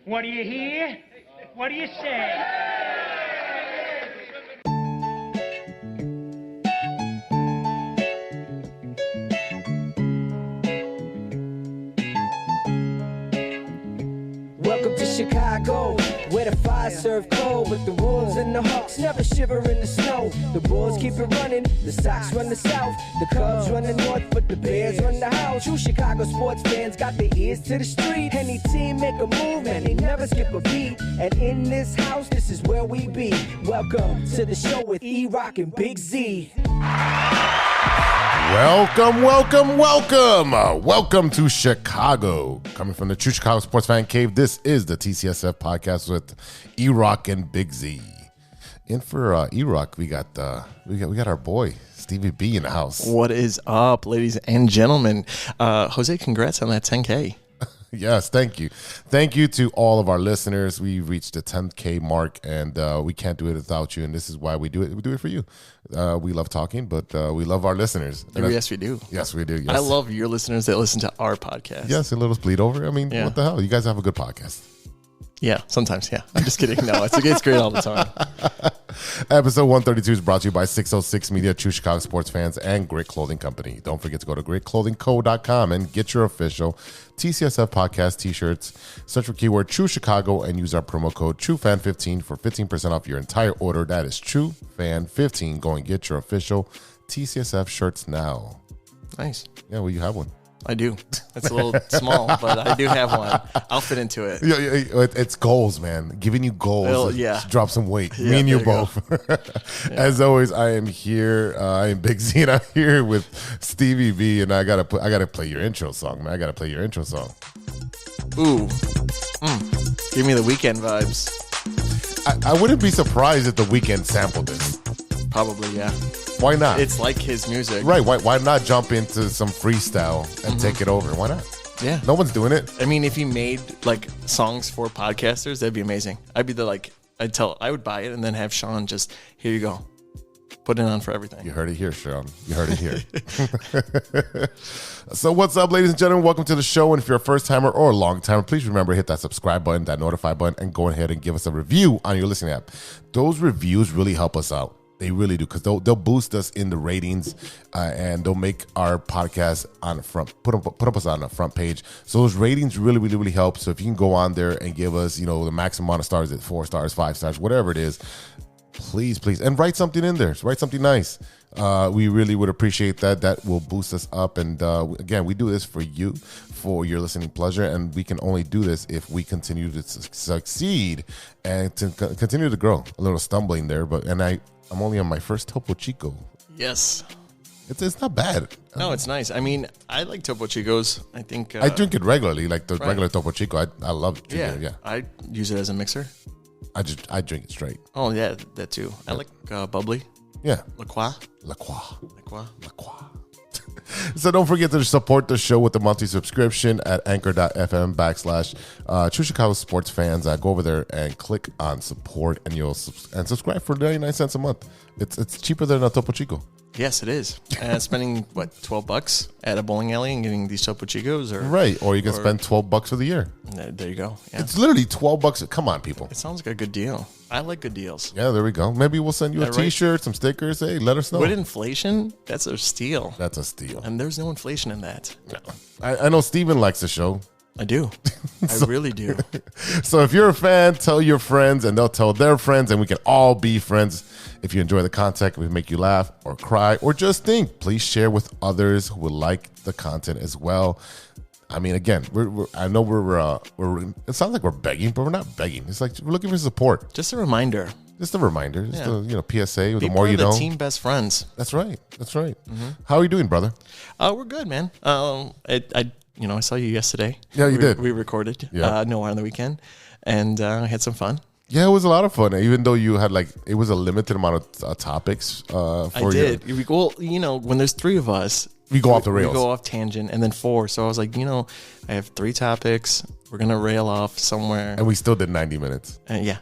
What do you hear? What do you say? Welcome to Chicago, where the fire serve cold, but the Wolves and the Hawks never shiver in the snow. The Bulls keep it running, the Sox run the South, the Cubs run the North, but the Bears run the house. True Chicago sports fans got their ears to the street. Any team make a move and they never skip a beat. And in this house, this is where we be. Welcome to the show with E-Rock and Big Z. Welcome to Chicago. Coming from the True Chicago Sports Fan Cave, this is the TCSF podcast with E-Rock and Big Z. In for E-Rock, we got our boy Stevie B in the house. What is up, ladies and gentlemen? Jose, congrats on that 10K. Yes, thank you. Thank you to all of our listeners. We reached the 10K mark, and we can't do it without you, and this is why we do it. We do it for you. We love talking, but we love our listeners. Yes, we do. Yes, we do. Yes. I love your listeners that listen to our podcast. Yes, and let us bleed over. I mean, What the hell? You guys have a good podcast. Yeah, sometimes, yeah. I'm just kidding. No, it's great all the time. Episode 132 is brought to you by 606 Media, True Chicago Sports Fans, and Great Clothing Company. Don't forget to go to greatclothingco.com and get your official TCSF podcast t-shirts. Search for keyword True Chicago and use our promo code TrueFan15 for 15% off your entire order. That is TrueFan15. Go and get your official TCSF shirts now. Nice. Yeah, well, you have one. I do. It's a little small, but I do have one. I'll fit into it. It's goals, man. Giving you goals. Well, yeah. Drop some weight. Me and you both. As always, I am here. I am Big Z, and I'm here with Stevie B, and I gotta play your intro song, man. I gotta play your intro song. Ooh. Give me the Weekend vibes. I wouldn't be surprised if the Weeknd sampled this. Probably, yeah. Why not? It's like his music. Right. Why not jump into some freestyle and take it over? Why not? Yeah. No one's doing it. I mean, if he made like songs for podcasters, that'd be amazing. I would buy it and then have Sean just, here you go. Put it on for everything. You heard it here, Sean. You heard it here. So what's up, ladies and gentlemen? Welcome to the show. And if you're a first timer or a long timer, please remember to hit that subscribe button, that notify button, and go ahead and give us a review on your listening app. Those reviews really help us out. They really do, because they'll boost us in the ratings, and they'll make our podcast on the front, put up us on the front page. So those ratings really help. So if you can go on there and give us, the maximum amount of stars, at 4 stars, 5 stars, whatever it is, please, and write something in there. Write something nice. We really would appreciate that. That will boost us up. And again, we do this for you, for your listening pleasure, and we can only do this if we continue to succeed and to continue to grow. A little stumbling there, but I'm only on my first Topo Chico. Yes. It's not bad. No, it's nice. I mean, I like Topo Chicos. I think I drink it regularly, like the regular Topo Chico. I love drinking it. Yeah. I use it as a mixer. I drink it straight. Oh yeah, that too. I like bubbly. Yeah. La Croix. So don't forget to support the show with a monthly subscription at anchor.fm/True Chicago Sports Fans. Go over there and click on support, and you'll subscribe for 99 cents a month. It's cheaper than a Topo Chico. Yes, it is. Spending $12 at a bowling alley and getting these Topo Chicos, or you can spend $12 for the year. There you go. Yeah. It's literally $12. Come on, people. It sounds like a good deal. I like good deals. Yeah, there we go. Maybe we'll send you a T-shirt, some stickers. Hey, let us know. With inflation, that's a steal. That's a steal. And there's no inflation in that. No. I know Steven likes the show. I do. I really do. So if you're a fan, tell your friends, and they'll tell their friends, and we can all be friends. If you enjoy the content, we make you laugh or cry or just think, please share with others who would like the content as well. I mean, again, I know we're it sounds like we're begging, but we're not begging. It's like we're looking for support. Just a reminder. Just a reminder. Just a PSA. The more you know. Team best friends. That's right. Mm-hmm. How are you doing, brother? We're good, man. I saw you yesterday. Yeah, you did. We recorded Nowhere on the Weekend, and I had some fun. Yeah, it was a lot of fun. Even though you had it was a limited amount of topics. I did. When there's 3 of us, we go off the rails. We go off tangent, and then 4. So I was like, I have 3 topics. We're gonna rail off somewhere, and we still did 90 minutes. Yeah,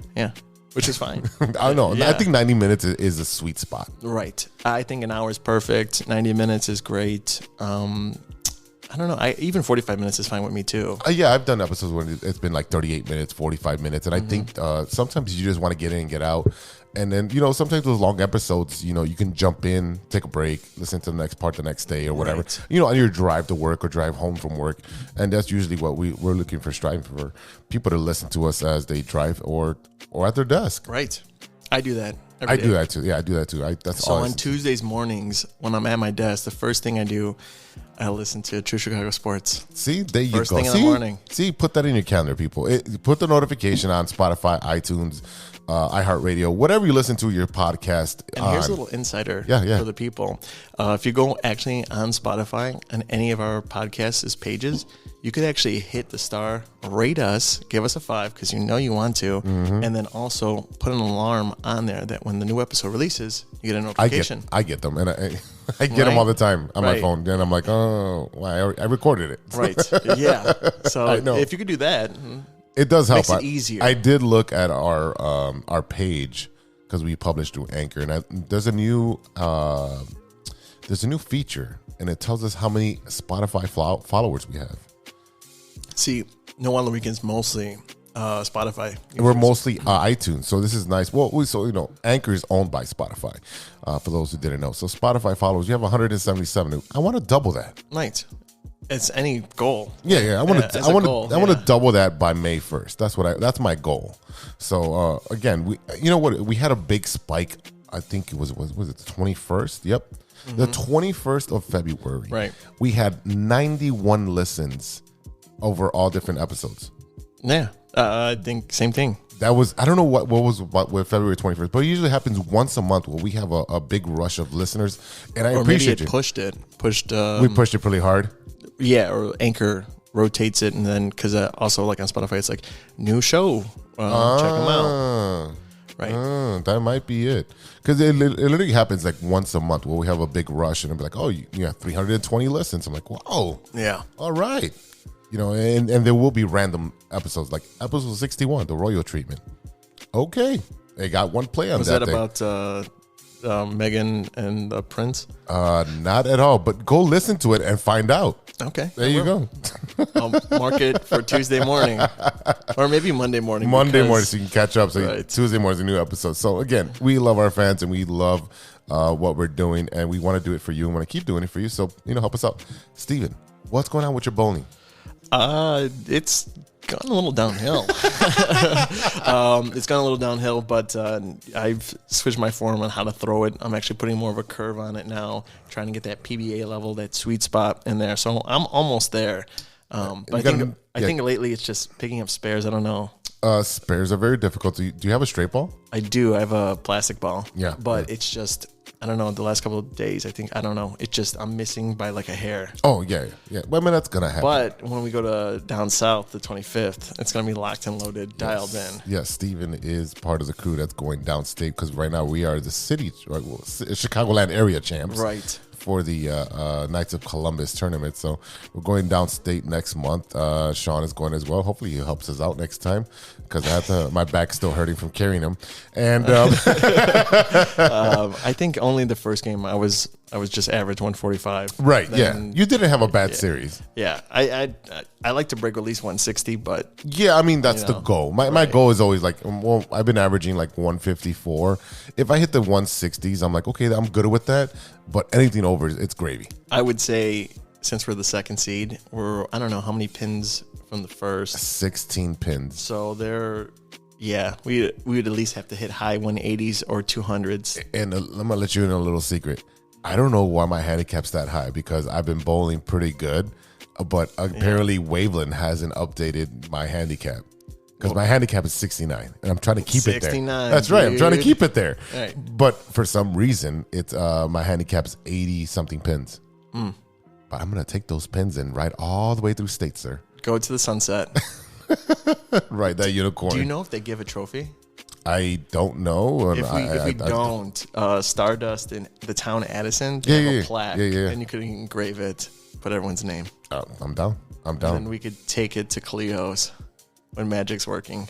which is fine. I know. Yeah. I think 90 minutes is a sweet spot. Right. I think an hour is perfect. 90 minutes is great. I don't know. Even 45 minutes is fine with me too. Yeah, I've done episodes when it's been like 38 minutes, 45 minutes. And I think sometimes you just want to get in and get out. And then, sometimes those long episodes, you can jump in, take a break, listen to the next part the next day or whatever, Right. On your drive to work or drive home from work. And that's usually what we're looking for, striving for people to listen to us as they drive or at their desk. Right. I do that. I do that too. Yeah, I do that too. That's So all. on Tuesdays mornings, when I'm at my desk, the first thing I do, I listen to True Chicago Sports. See, there you First go. thing in the morning. See, put that in your calendar, people. Put the notification on Spotify, iTunes, iHeartRadio, whatever you listen to your podcast. And here's a little insider Yeah. for the people. If you go actually on Spotify on any of our podcasts' pages, you could actually hit the star, rate us, give us a 5 because you want to, and then also put an alarm on there that when the new episode releases, you get a notification. I get them, and I get them all the time on my Right. phone. And I'm like, oh, well, I recorded it. Right. Yeah. So I know. if you could do that, It does help. Makes it easier. I did look at our page because we publish through Anchor, and there's a new feature, and it tells us how many Spotify followers we have. see, No On the Weekends mostly Spotify. And we're mostly iTunes, so this is nice. Well, Anchor is owned by Spotify. For those who didn't know, so Spotify followers, you have 177. I want to double that. Nice. It's any goal. Yeah. I want as a goal, to double that by May 1st. That's my goal. So again, we had a big spike. I think it was it the 21st? Yep. The 21st of February. Right. We had 91 listens over all different episodes. Yeah. I think same thing. That was, I don't know what was with February 21st, but it usually happens once a month where we have a big rush of listeners, and I Or maybe appreciate it pushed. We pushed it pretty hard. Yeah, or Anchor rotates it, and then because also like on Spotify, it's like new show. Check them out. Right. That might be it. Because it literally happens like once a month where we have a big rush, and it'll be like, oh, you have 320 listens. I'm like, whoa. Yeah. All right. And there will be random episodes, like episode 61, the royal treatment. Okay. They got one play on Was that that thing. about Meghan and the Prince? Not at all, but go listen to it and find out. Okay. There you go. I'll mark it for Tuesday morning. Or maybe Monday morning. Monday because- morning so you can catch up. So Right. Tuesday morning is a new episode. So again, we love our fans and we love what we're doing, and we want to do it for you and want to keep doing it for you. So, help us out. Steven, what's going on with your bowling? It's gone a little downhill. It's gone a little downhill, but I've switched my form on how to throw it. I'm actually putting more of a curve on it now, trying to get that PBA level, that sweet spot in there. So I'm almost there. But I think lately it's just picking up spares. I don't know. Spares are very difficult. Do you have a straight ball? I do. I have a plastic ball. Yeah. But it's just, I don't know, the last couple of days, I don't know. It's just, I'm missing by like a hair. Oh, yeah. Well, I mean, that's going to happen. But when we go to down south, the 25th, it's going to be locked and loaded, dialed in. Yes, Steven is part of the crew that's going downstate because right now we are the city, Chicagoland area champs. Right. For the Knights of Columbus tournament. So we're going downstate next month. Sean is going as well. Hopefully he helps us out next time because my back's still hurting from carrying him. And I think only the first game I was just average 145. right, Then, you didn't have a bad series. Yeah, I like to break at least 160, but Yeah, I mean that's the goal. My goal is always like, well, I've been averaging like 154. If I hit the 160s, I'm like, okay, I'm good with that. But anything over, it's gravy. I would say since we're the second seed, I don't know how many pins from the first. 16 pins. So we would at least have to hit high 180s or 200s. And I'm gonna let you in a little secret. I don't know why my handicap's that high because I've been bowling pretty good, but apparently Waveland hasn't updated my handicap because my handicap is 69, and I'm trying to keep it there. 69, That's right. I'm trying to dude. keep it there. Right. But for some reason, it's my handicap is 80 something pins. But I'm gonna take those pins and ride all the way through state, sir. Go to the sunset. Right, that unicorn. Do you know if they give a trophy? I don't know. If we don't, Stardust in the town Addison, Yeah, they have yeah, a plaque, yeah. and you could engrave it, put everyone's name. I'm down. I'm And down. we could take it to Cleo's when Magic's working.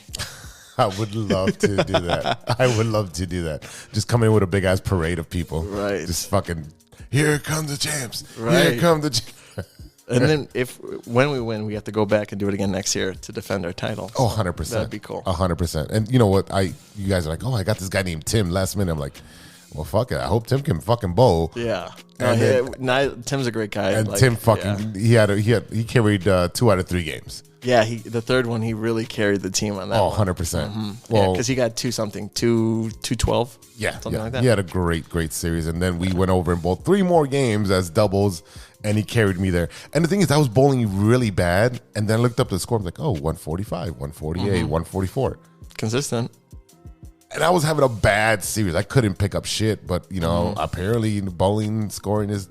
I would love to do that. I would love to do that. Just come in with a big ass parade of people. Right. Just fucking, here come the champs. Right. Here come the champs. And then when we win, we have to go back and do it again next year to defend our title. Oh, 100%. That'd be cool. 100%. And you know what? You guys are like, oh, I got this guy named Tim last minute. I'm like, well, fuck it. I hope Tim can fucking bowl. Yeah. Tim's a great guy. And Tim fucking he carried 2 out of 3 games. Yeah, the third one he really carried the team on that. Oh, one. 100%. Mm-hmm. Well, because he got 212. Yeah, something like that. He had a great series, and then we went over and bowled 3 more games as doubles, and he carried me there. And the thing is, I was bowling really bad, and then I looked up the score. I was like, oh, 145, 148, 144. Consistent. And I was having a bad series. I couldn't pick up shit, but apparently bowling scoring is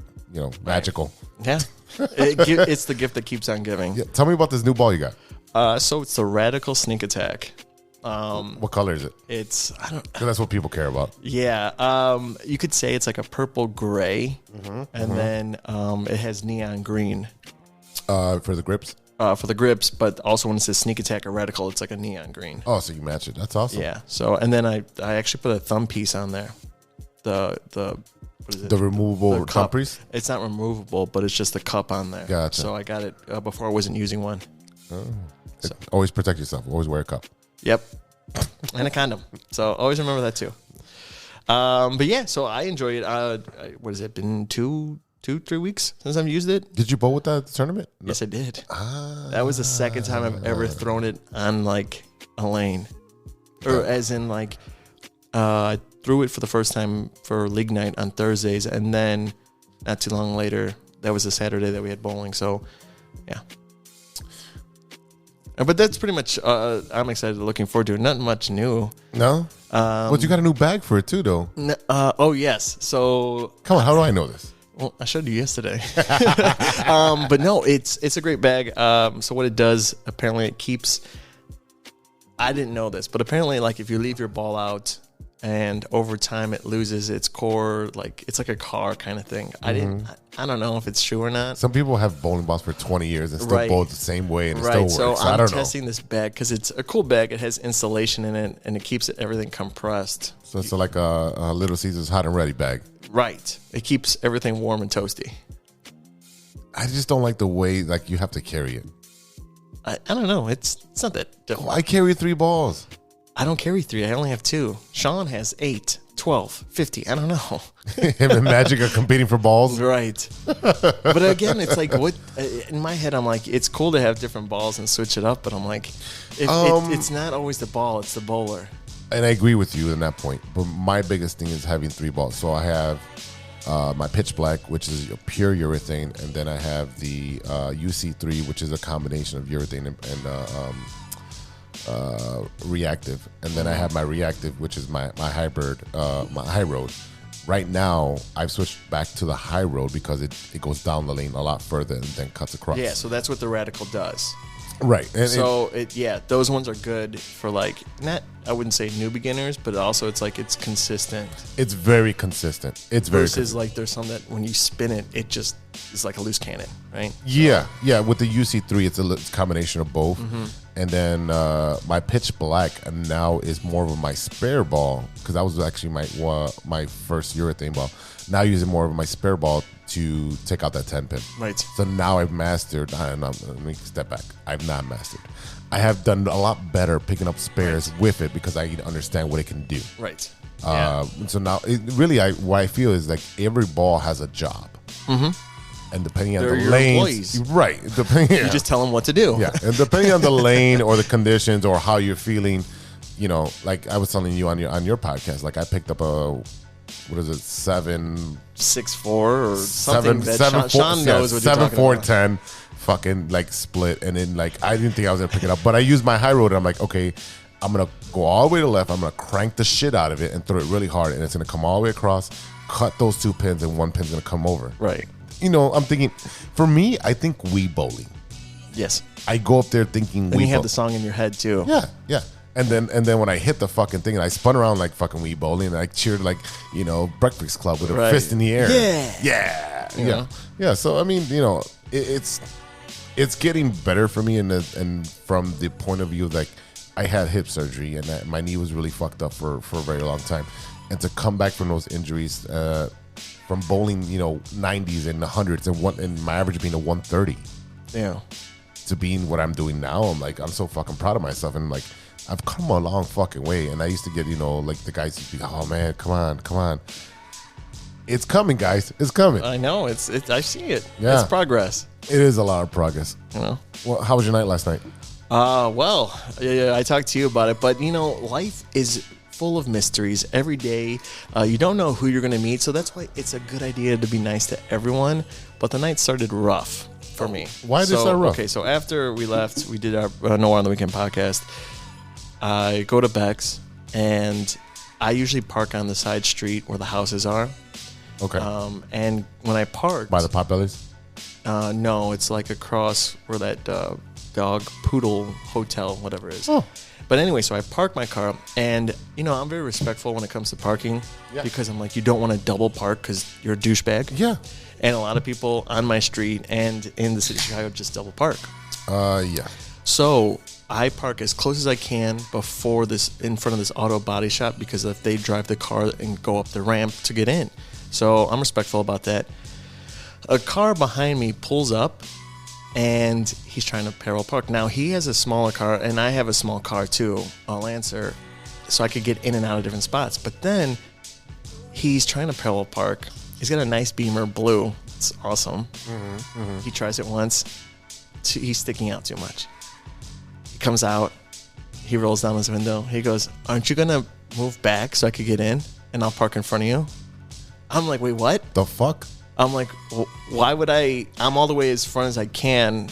magical. Yeah, it's the gift that keeps on giving. Yeah, tell me about this new ball you got. So it's the Radical Sneak Attack. What color is it? I don't. 'Cause that's what people care about. Yeah, you could say it's like a purple gray, and then it has neon green For the grips. For the grips, but also when it says Sneak Attack or Radical, it's like a neon green. Oh, so you match it. That's awesome. Yeah. So and then I actually put a thumb piece on there. The what is it? The removable cup. thumb piece? It's not removable, but it's just the cup on there. Gotcha. So I got it before I wasn't using one. Oh. So. Always protect yourself. Always wear a cup. Yep. And a condom. So always remember that too. But yeah, so I enjoy it. What has it been? 2-3 weeks since I've used it. Did you bowl with that tournament? No. Yes, I did. That was the second time I've ever thrown it on like a lane, or as in like I threw it for the first time for league night on Thursdays, and then not too long later, that was the Saturday that we had bowling. So yeah. But that's pretty much. I'm excited, looking forward to it. Not much new. No. But you got a new bag for it too, though. Oh yes. So come on, how do I know this? Well, I showed you yesterday. But no, it's a great bag. So what it does, apparently it keeps, I didn't know this, but apparently like if you leave your ball out and over time it loses its core, like it's like a car kind of thing. I don't know if it's true or not. Some people have bowling balls for 20 years and still bowl the same way and it still works. So I don't know. I'm testing this bag because it's a cool bag. It has insulation in it and it keeps everything compressed. So it's like a Little Caesars hot and ready bag. Right. It keeps everything warm and toasty. I just don't like the way like you have to carry it. I don't know. It's not that difficult. I carry 3 balls. I don't carry 3. I only have 2. Sean has 8, 12, 50. I don't know. Him and Magic are competing for balls. Right. But again, it's like what in my head I'm like, it's cool to have different balls and switch it up, but I'm like, it's not always the ball, it's the bowler. And I agree with you on that point. But my biggest thing is having 3 balls. So I have my Pitch Black, which is a pure urethane, and then I have the UC3, which is a combination of urethane and reactive, and then I have my reactive, which is my hybrid, my high road. Right now, I've switched back to the high road because it goes down the lane a lot further and then cuts across. Yeah, so that's what the Radical does. Right. And so those ones are good for like not, I wouldn't say new beginners, but also it's like it's consistent. It's very consistent. It's very versus like there's some that when you spin it, it just is like a loose cannon, right? Yeah, yeah. With the UC3, it's a combination of both. Mm-hmm. And then my Pitch Black now is more of my spare ball because that was actually my first urethane ball. Now using more of my spare ball to take out that 10 pin. Right. So now I've mastered. Let me step back. I've not mastered. I have done a lot better picking up spares with it because I understand what it can do. Right. So now, what I feel is like every ball has a job. Mm-hmm. And depending on the lanes, right? You just tell them what to do. Yeah, and depending on the lane or the conditions or how you're feeling, like I was telling you on your podcast, like I picked up a 7.64 or something that Sean knows what you're talking 7.410 fucking like split, and then like I didn't think I was gonna pick it up, but I used my high road and I'm like, okay, I'm gonna go all the way to the left, I'm gonna crank the shit out of it and throw it really hard, and it's gonna come all the way across, cut those 2 pins, and 1 pin's gonna come over. Right. I'm thinking, for me, I think Wii bowling. Yes. I go up there thinking Wii. And you have the song in your head too. Yeah, yeah. And then when I hit the fucking thing and I spun around like fucking Wii bowling and I cheered like, Breakfast Club with a fist in the air. Yeah. So I mean, it's getting better for me, and from the point of view of like I had hip surgery and my knee was really fucked up for a very long time, and to come back from those injuries, from bowling, 90s and 100s and my average being a 130 Yeah. to being what I'm doing now. I'm so fucking proud of myself. And I've come a long fucking way. And I used to get, the guys used to be, oh man, come on. It's coming, guys. It's coming. I know. I see it. Yeah. It's progress. It is a lot of progress. Well, how was your night last night? Yeah, I talked to you about it, but life is full of mysteries every day. You don't know who you're going to meet, so that's why it's a good idea to be nice to everyone. But the night started rough for me. Why did it start rough? Okay, so after we left, we did our No on the Weekend podcast. I go to Beck's, and I usually park on the side street where the houses are. Okay. And when I parked... By the Potbellies? No, it's like across where that dog poodle hotel, whatever it is. Oh. But anyway, so I parked my car, and I'm very respectful when it comes to parking, because I'm like, you don't want to double park because you're a douchebag. Yeah. And a lot of people on my street and in the city of Chicago just double park. Yeah. So I park as close as I can before in front of this auto body shop, because if they drive the car and go up the ramp to get in. So I'm respectful about that. A car behind me pulls up, and he's trying to parallel park. Now, he has a smaller car, and I have a small car too, a Lancer, so I could get in and out of different spots. But then he's trying to parallel park. He's got a nice Beamer blue. It's awesome. He tries it once. He's sticking out too much. He comes out. He rolls down his window. He goes, "Aren't you going to move back so I could get in, and I'll park in front of you?" I'm like, "Wait, what?" The fuck? I'm like, well, why would I? I'm all the way as front as I can.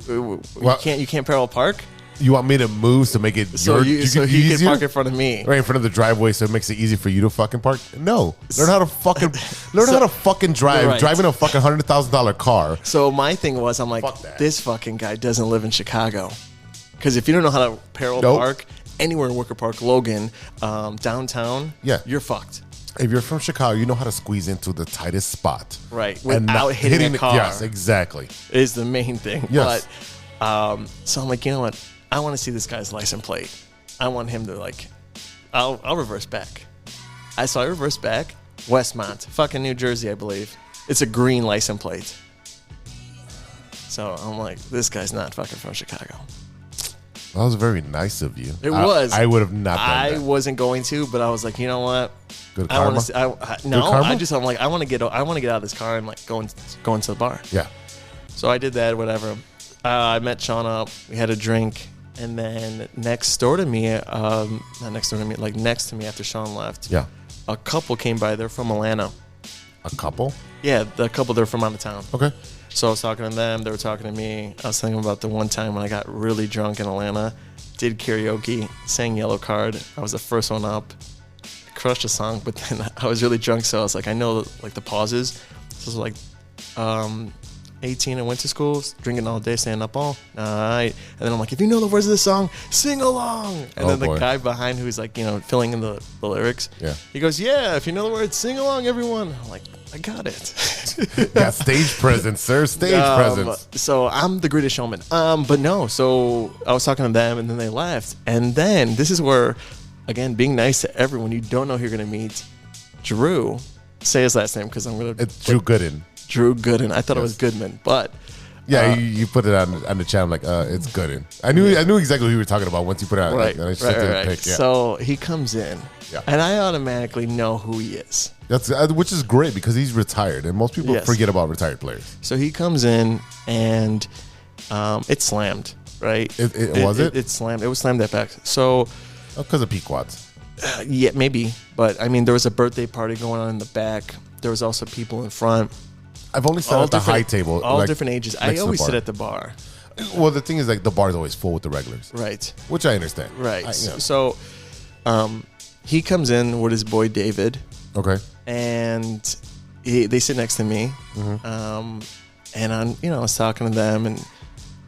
You can't parallel park. You want me to move to make it So he can park in front of me, right in front of the driveway, so it makes it easy for you to fucking park? No, learn how to fucking drive. Right. Driving a fucking $100,000 car. So my thing was, I'm like, this fucking guy doesn't live in Chicago, because if you don't know how to parallel park anywhere in Wicker Park, Logan, downtown, you're fucked. If you're from Chicago, you know how to squeeze into the tightest spot. Right. Without hitting a car. Yes, exactly. Is the main thing. Yes. But, so I'm like, you know what? I want to see this guy's license plate. I want him to, I'll reverse back. I reversed back. Westmont. Fucking New Jersey, I believe. It's a green license plate. So I'm like, this guy's not fucking from Chicago. That was very nice of you. It was. I would have not done that. I wasn't going to, but I was like, you know what? Good karma? I'm like, I want to get out of this car and go into the bar. Yeah. So I did that, whatever. I met Sean up. We had a drink. And then next to me after Sean left, a couple came by. They're from Atlanta. A couple? Yeah, the couple, they're from out of town. Okay. So I was talking to them. They were talking to me. I was thinking about the one time when I got really drunk in Atlanta, did karaoke, sang Yellow Card. I was the first one up. Crushed a song, but then I was really drunk, so I was like, I know the pauses. So it was 18 and went to school, drinking all day, staying up all night. And then I'm like, if you know the words of this song, sing along. And then the guy behind who's filling in the lyrics, he goes, yeah, if you know the words, sing along, everyone. I'm like, I got it. Yeah, stage presence, sir. Stage presence. So I'm the greatest showman. But no, so I was talking to them, and then they left. And then this is where, again, being nice to everyone, you don't know who you're going to meet. Drew, say his last name because I'm going to... It's Drew Gooden. Drew Gooden. I thought it was Goodman, but... Yeah, you put it on the chat. I'm like, it's Gooden. I knew exactly who you were talking about once you put it on. Right. Pick, yeah. So he comes in, and I automatically know who he is. That's which is great because he's retired, and most people forget about retired players. So he comes in, and it slammed, right? It slammed. It was slammed at back. So... because of Pequods. Yeah, maybe. But, I mean, there was a birthday party going on in the back. There was also people in front. I've only sat at the high table. All different ages. I always sit at the bar. Well, the thing is, the bar is always full with the regulars. Right. Which I understand. Right. So, he comes in with his boy David. Okay. And they sit next to me. Mm-hmm. And I was talking to them, and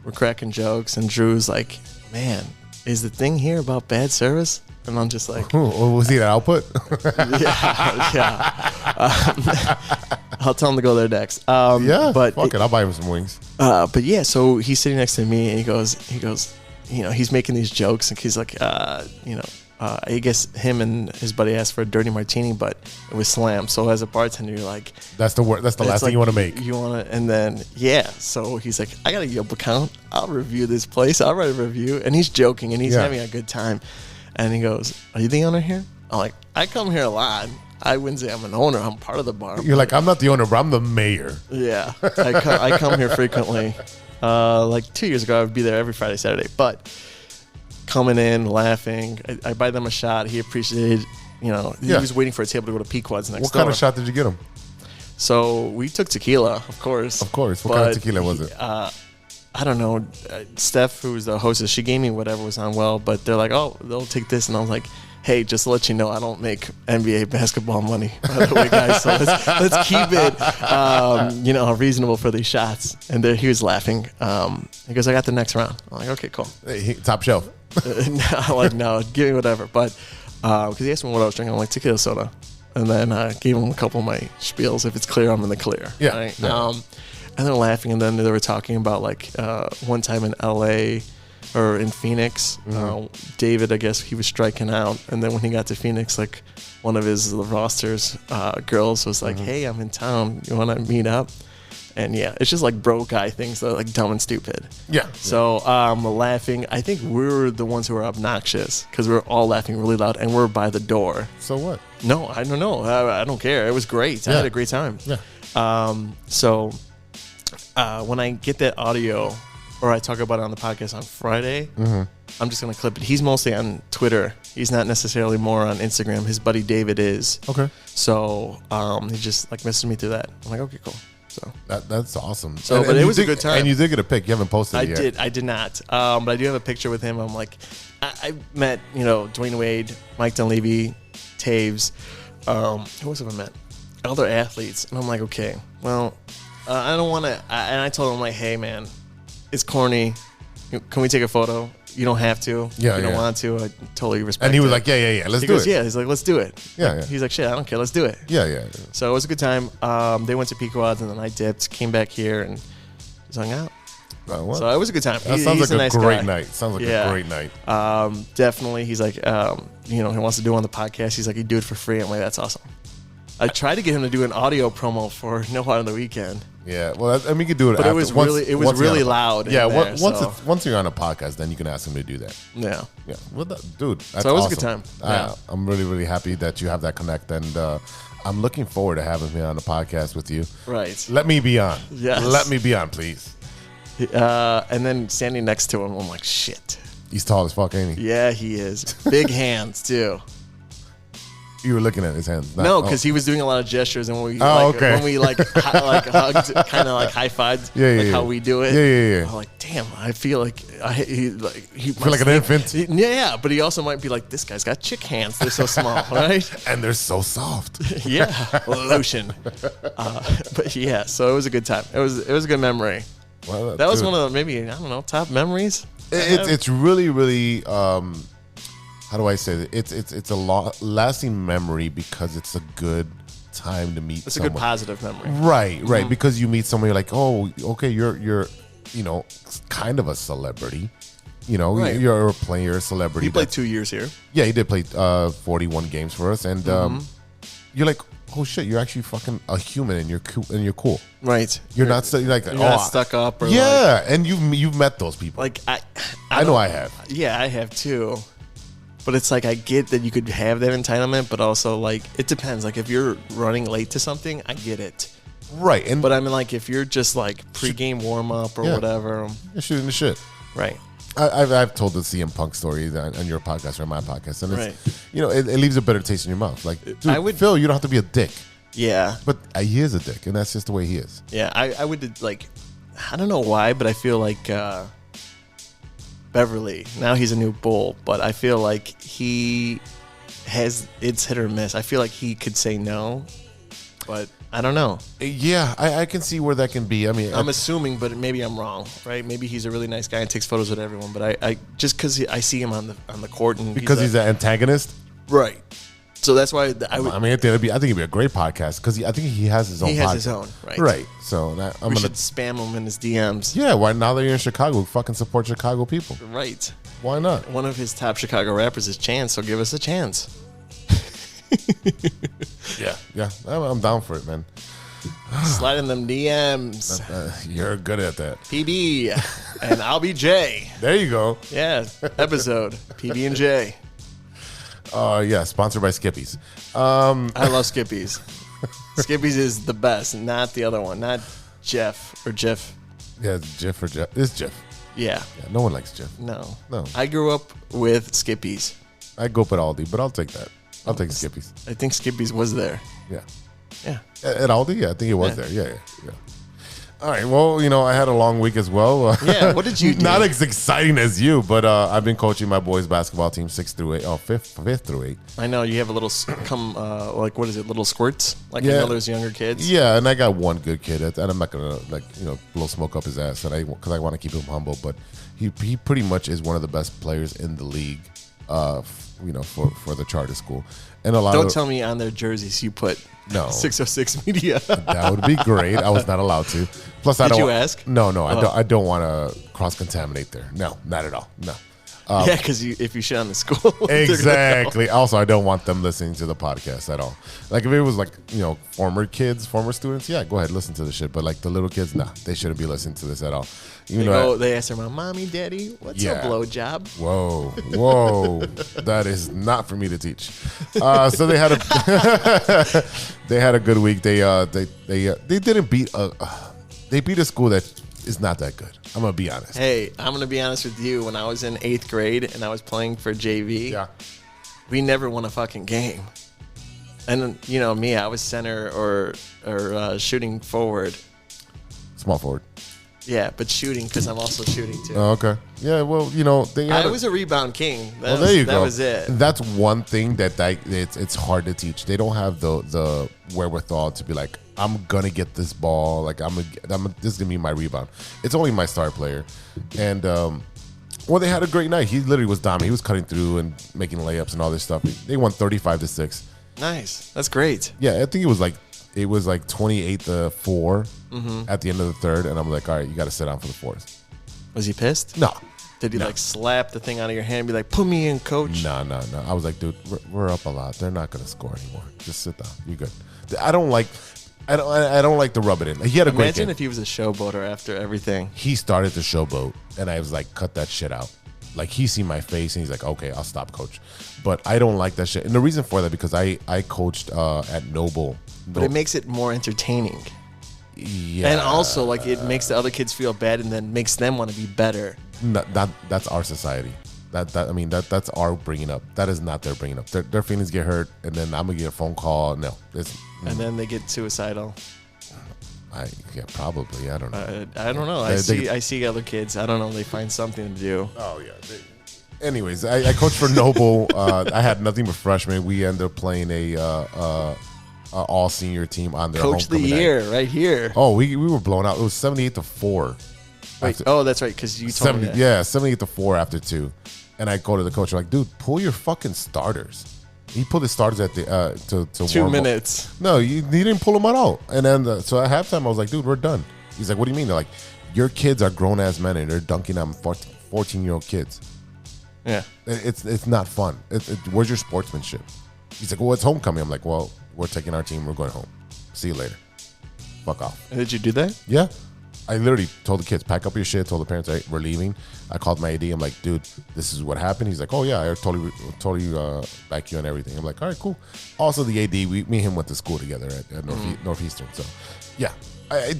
we're cracking jokes. And Drew's like, man, is the thing here about bad service? And I'm just like... was he an output? yeah. I'll tell him to go there next. But fuck it. I'll buy him some wings. But yeah, so he's sitting next to me, and he goes, he's making these jokes, and he's like, I guess him and his buddy asked for a dirty martini, but it was slammed. So as a bartender, you're like, That's the word. That's the last thing you want to make. You want to, and then so he's like, I got a Yelp account. I'll review this place. I'll write a review, and he's joking and he's having a good time. And he goes, "Are you the owner here?" I'm like, "I come here a lot. I wouldn't say I'm an owner. I'm part of the bar." You're like, I'm not the owner, but I'm the mayor. Yeah, I come here frequently. Like 2 years ago, I would be there every Friday, Saturday, but. Coming in, laughing. I buy them a shot. He appreciated, he was waiting for a table to go to Pequod's next door. What kind of shot did you get him? So we took tequila, of course. Of course. What kind of tequila was it? I don't know. Steph, who was the hostess, she gave me whatever was on well, but they're like, oh, they'll take this. And I was like, hey, just to let you know, I don't make NBA basketball money, by the way, guys. So let's keep it, reasonable for these shots. And he was laughing. He goes, I got the next round. I'm like, okay, cool. Hey, top shelf. No, give me whatever. But because he asked me what I was drinking, I'm like tequila soda, and then I gave him a couple of my spiels. If it's clear, I'm in the clear. Yeah. Right? And they're laughing, and then they were talking about like one time in LA or in Phoenix, David, I guess he was striking out, and then when he got to Phoenix, like one of his rosters girls was like, "Hey, I'm in town. You want to meet up?" And it's just like bro guy things that are like dumb and stupid. Yeah. So laughing. I think we're the ones who are obnoxious because we're all laughing really loud and we're by the door. So what? No, I don't know. I don't care. It was great. I had a great time. Yeah. So when I get that audio or I talk about it on the podcast on Friday, I'm just going to clip it. He's mostly on Twitter. He's not necessarily more on Instagram. His buddy David is. Okay. So he just like messaged me through that. I'm like, okay, cool. So that's awesome. So, but it was a good time. And you did get a pic. You haven't posted it yet. I did not. But I do have a picture with him. I'm like, I met, Dwayne Wade, Mike Dunleavy, Taves. Who else have I met? Other athletes. And I'm like, okay, well, I don't want to. And I told him, like, hey, man, it's corny. Can we take a photo? You don't have to. Yeah, you don't want to. I totally respect it. And he was like, yeah, let's do it. Yeah, he's like, let's do it. Yeah. He's like, shit, I don't care. Let's do it. Yeah. So it was a good time. They went to Pequod's and then I dipped, came back here and just hung out. So it was a good time. That sounds like a nice great guy. night. Sounds like a great night. Definitely. He's like, he wants to do it on the podcast. He's like, he'd do it for free. I'm like, that's awesome. I tried to get him to do an audio promo for No Hard on the Weekend. Yeah, well, I mean, you could do it. But after. it was really loud. Yeah, there, once you're on a podcast, then you can ask him to do that. Yeah. Well, dude, that's so it was awesome. a good time. Yeah. I'm really, really happy that you have that connect, and I'm looking forward to having him on the podcast with you. Right. Let me be on. Yes. Let me be on, please. And then standing next to him, I'm like, shit. He's tall as fuck, ain't he? Yeah, he is. Big hands too. You were looking at his hands. No, because he was doing a lot of gestures, and when we hugged, kind of like high fived, how we do it. Yeah. I'm like, damn, I feel like he feel like an infant. Yeah, but he also might be like, this guy's got chick hands. They're so small, right? And they're so soft. Yeah, lotion. But yeah, so it was a good time. It was a good memory. Well, that was one of the maybe top memories. It's really, really. How do I say that? It's a lasting memory because it's a good time to meet. It's someone. A good positive memory. Right. Mm-hmm. Because you meet someone, you're like, oh, okay, you're kind of a celebrity. Right. You're a player, a celebrity. He played 2 years here. Yeah, he did play 41 games for us, and you're like, oh shit, you're actually fucking a human, and you're cool. Right. You're not stuck up. Or and you've met those people. Like I know I have. Yeah, I have too. But it's like I get that you could have that entitlement, but also like it depends. Like if you're running late to something, I get it. Right. But I mean, like if you're just like pregame warm up or whatever, you're shooting the shit. Right. I've told the CM Punk story on your podcast or my podcast, and it's, it leaves a better taste in your mouth. Like, dude, Phil, you don't have to be a dick. Yeah. But he is a dick, and that's just the way he is. Yeah, I would like, I don't know why, but I feel like Beverly, now he's a new Bull, but I feel like it's hit or miss. I feel like he could say no, but I don't know. Yeah, I can see where that can be. I mean, I'm assuming, but maybe I'm wrong, right? Maybe he's a really nice guy and takes photos with everyone, but I just because I see him on the court and because he's an antagonist, right? So that's why I would. I mean, I think it'd be a great podcast because I think he has his own. He has podcast. his own, right? Right. So I'm We gonna should spam him in his DMs. Yeah. Why now that you're in Chicago, fucking support Chicago people. Right. Why not? One of his top Chicago rappers is Chance, so give us a chance. Yeah. I'm down for it, man. Slide in them DMs. You're good at that. PB and I'll be Jay. There you go. Yeah, episode PB and J. Yeah, sponsored by Skippies. I love Skippies. Skippies is the best, not the other one, not Jeff or Jeff. Yeah, it's Jeff or Jeff. It's Jeff. Yeah. No one likes Jeff. No. No. I grew up with Skippies. I go up at Aldi, but I'll take that. I'll take Skippies. I think Skippies was there. Yeah. Yeah. At Aldi? Yeah, I think it was there. Yeah. All right. Well, I had a long week as well. Yeah. What did you do? Not as exciting as you, but I've been coaching my boys' basketball team 6 through 8. Oh, 5th through 8. I know you have a little what is it? Little squirts? Like Yeah. I know there's younger kids. Yeah, and I got one good kid, and I'm not gonna blow smoke up his ass, because I want to keep him humble. But he pretty much is one of the best players in the league, for the charter school. And a lot. Don't tell me on their jerseys you put No. 606 Media. That would be great. I was not allowed to. Plus, I Did don't. you ask? No, I don't want to cross contaminate there. No, not at all. No. Yeah, because if you shit on the school, they're gonna Exactly. Also, I don't want them listening to the podcast at all. Like if it was like former students, yeah, go ahead, listen to the shit. But like the little kids, nah, they shouldn't be listening to this at all. They ask their mom, "Mommy, Daddy, what's a blowjob?" Whoa, that is not for me to teach. So they had a good week. They didn't beat they beat a school that is not that good. I'm gonna be honest. Hey, I'm gonna be honest with you. When I was in 8th grade and I was playing for JV, Yeah. we never won a fucking game. And me, I was center or shooting forward. Small forward. Yeah, but shooting because I'm also shooting too. Oh, okay. Yeah. Well, I was a rebound king. There you go. That was it. That's one thing that it's hard to teach. They don't have the wherewithal to be like, I'm gonna get this ball. Like this is gonna be my rebound. It's only my star player, and they had a great night. He literally was dominant. He was cutting through and making layups and all this stuff. They won 35-6. Nice. That's great. Yeah, I think it was like 28-4 at the end of the third, and I'm like, all right, you got to sit down for the fourth. Was he pissed? No. Did he slap the thing out of your hand and be like, put me in, coach? No. I was like, dude, we're up a lot. They're not gonna score anymore. Just sit down. You're good. I don't like to rub it in. He had a great Imagine game. if he was a showboater after everything. He started the showboat, and I was like, cut that shit out. Like, he seen my face, and he's like, okay, I'll stop, coach. But I don't like that shit. And the reason for that, because I coached at Noble. But it makes it more entertaining. Yeah. And also, it makes the other kids feel bad and then makes them want to be better. That's our society. That's our bringing up. That is not their bringing up. Their feelings get hurt, and then I'm gonna get a phone call. No, and then they get suicidal. Probably. I don't know. I don't know. I see other kids. I don't know. They find something to do. Oh yeah. Anyways, I coached for Noble. I had nothing but freshmen. We ended up playing a all senior team on their Coach of the year right here. Oh, we were blown out. It was 78-4. Wait, that's right, because you told me that. Yeah, 78-4 after 2. And I go to the coach, I'm like, dude, pull your fucking starters. He pulled his starters at the to 2 minutes. No, he didn't pull them at all. And then so at halftime, I was like, dude, we're done. He's like, what do you mean? They're like, your kids are grown ass men and they're dunking on 14-year-old kids. Yeah, it's not fun. Where's your sportsmanship? He's like, well, it's homecoming. I'm like, well, we're taking our team. We're going home. See you later. Fuck off. And did you do that? Yeah. I literally told the kids, pack up your shit, told the parents, hey, we're leaving. I called my AD. I'm like, dude, this is what happened. He's like, oh, yeah, I totally back you and everything. I'm like, all right, cool. Also, the AD, me and him went to school together at Northeastern. So, yeah. I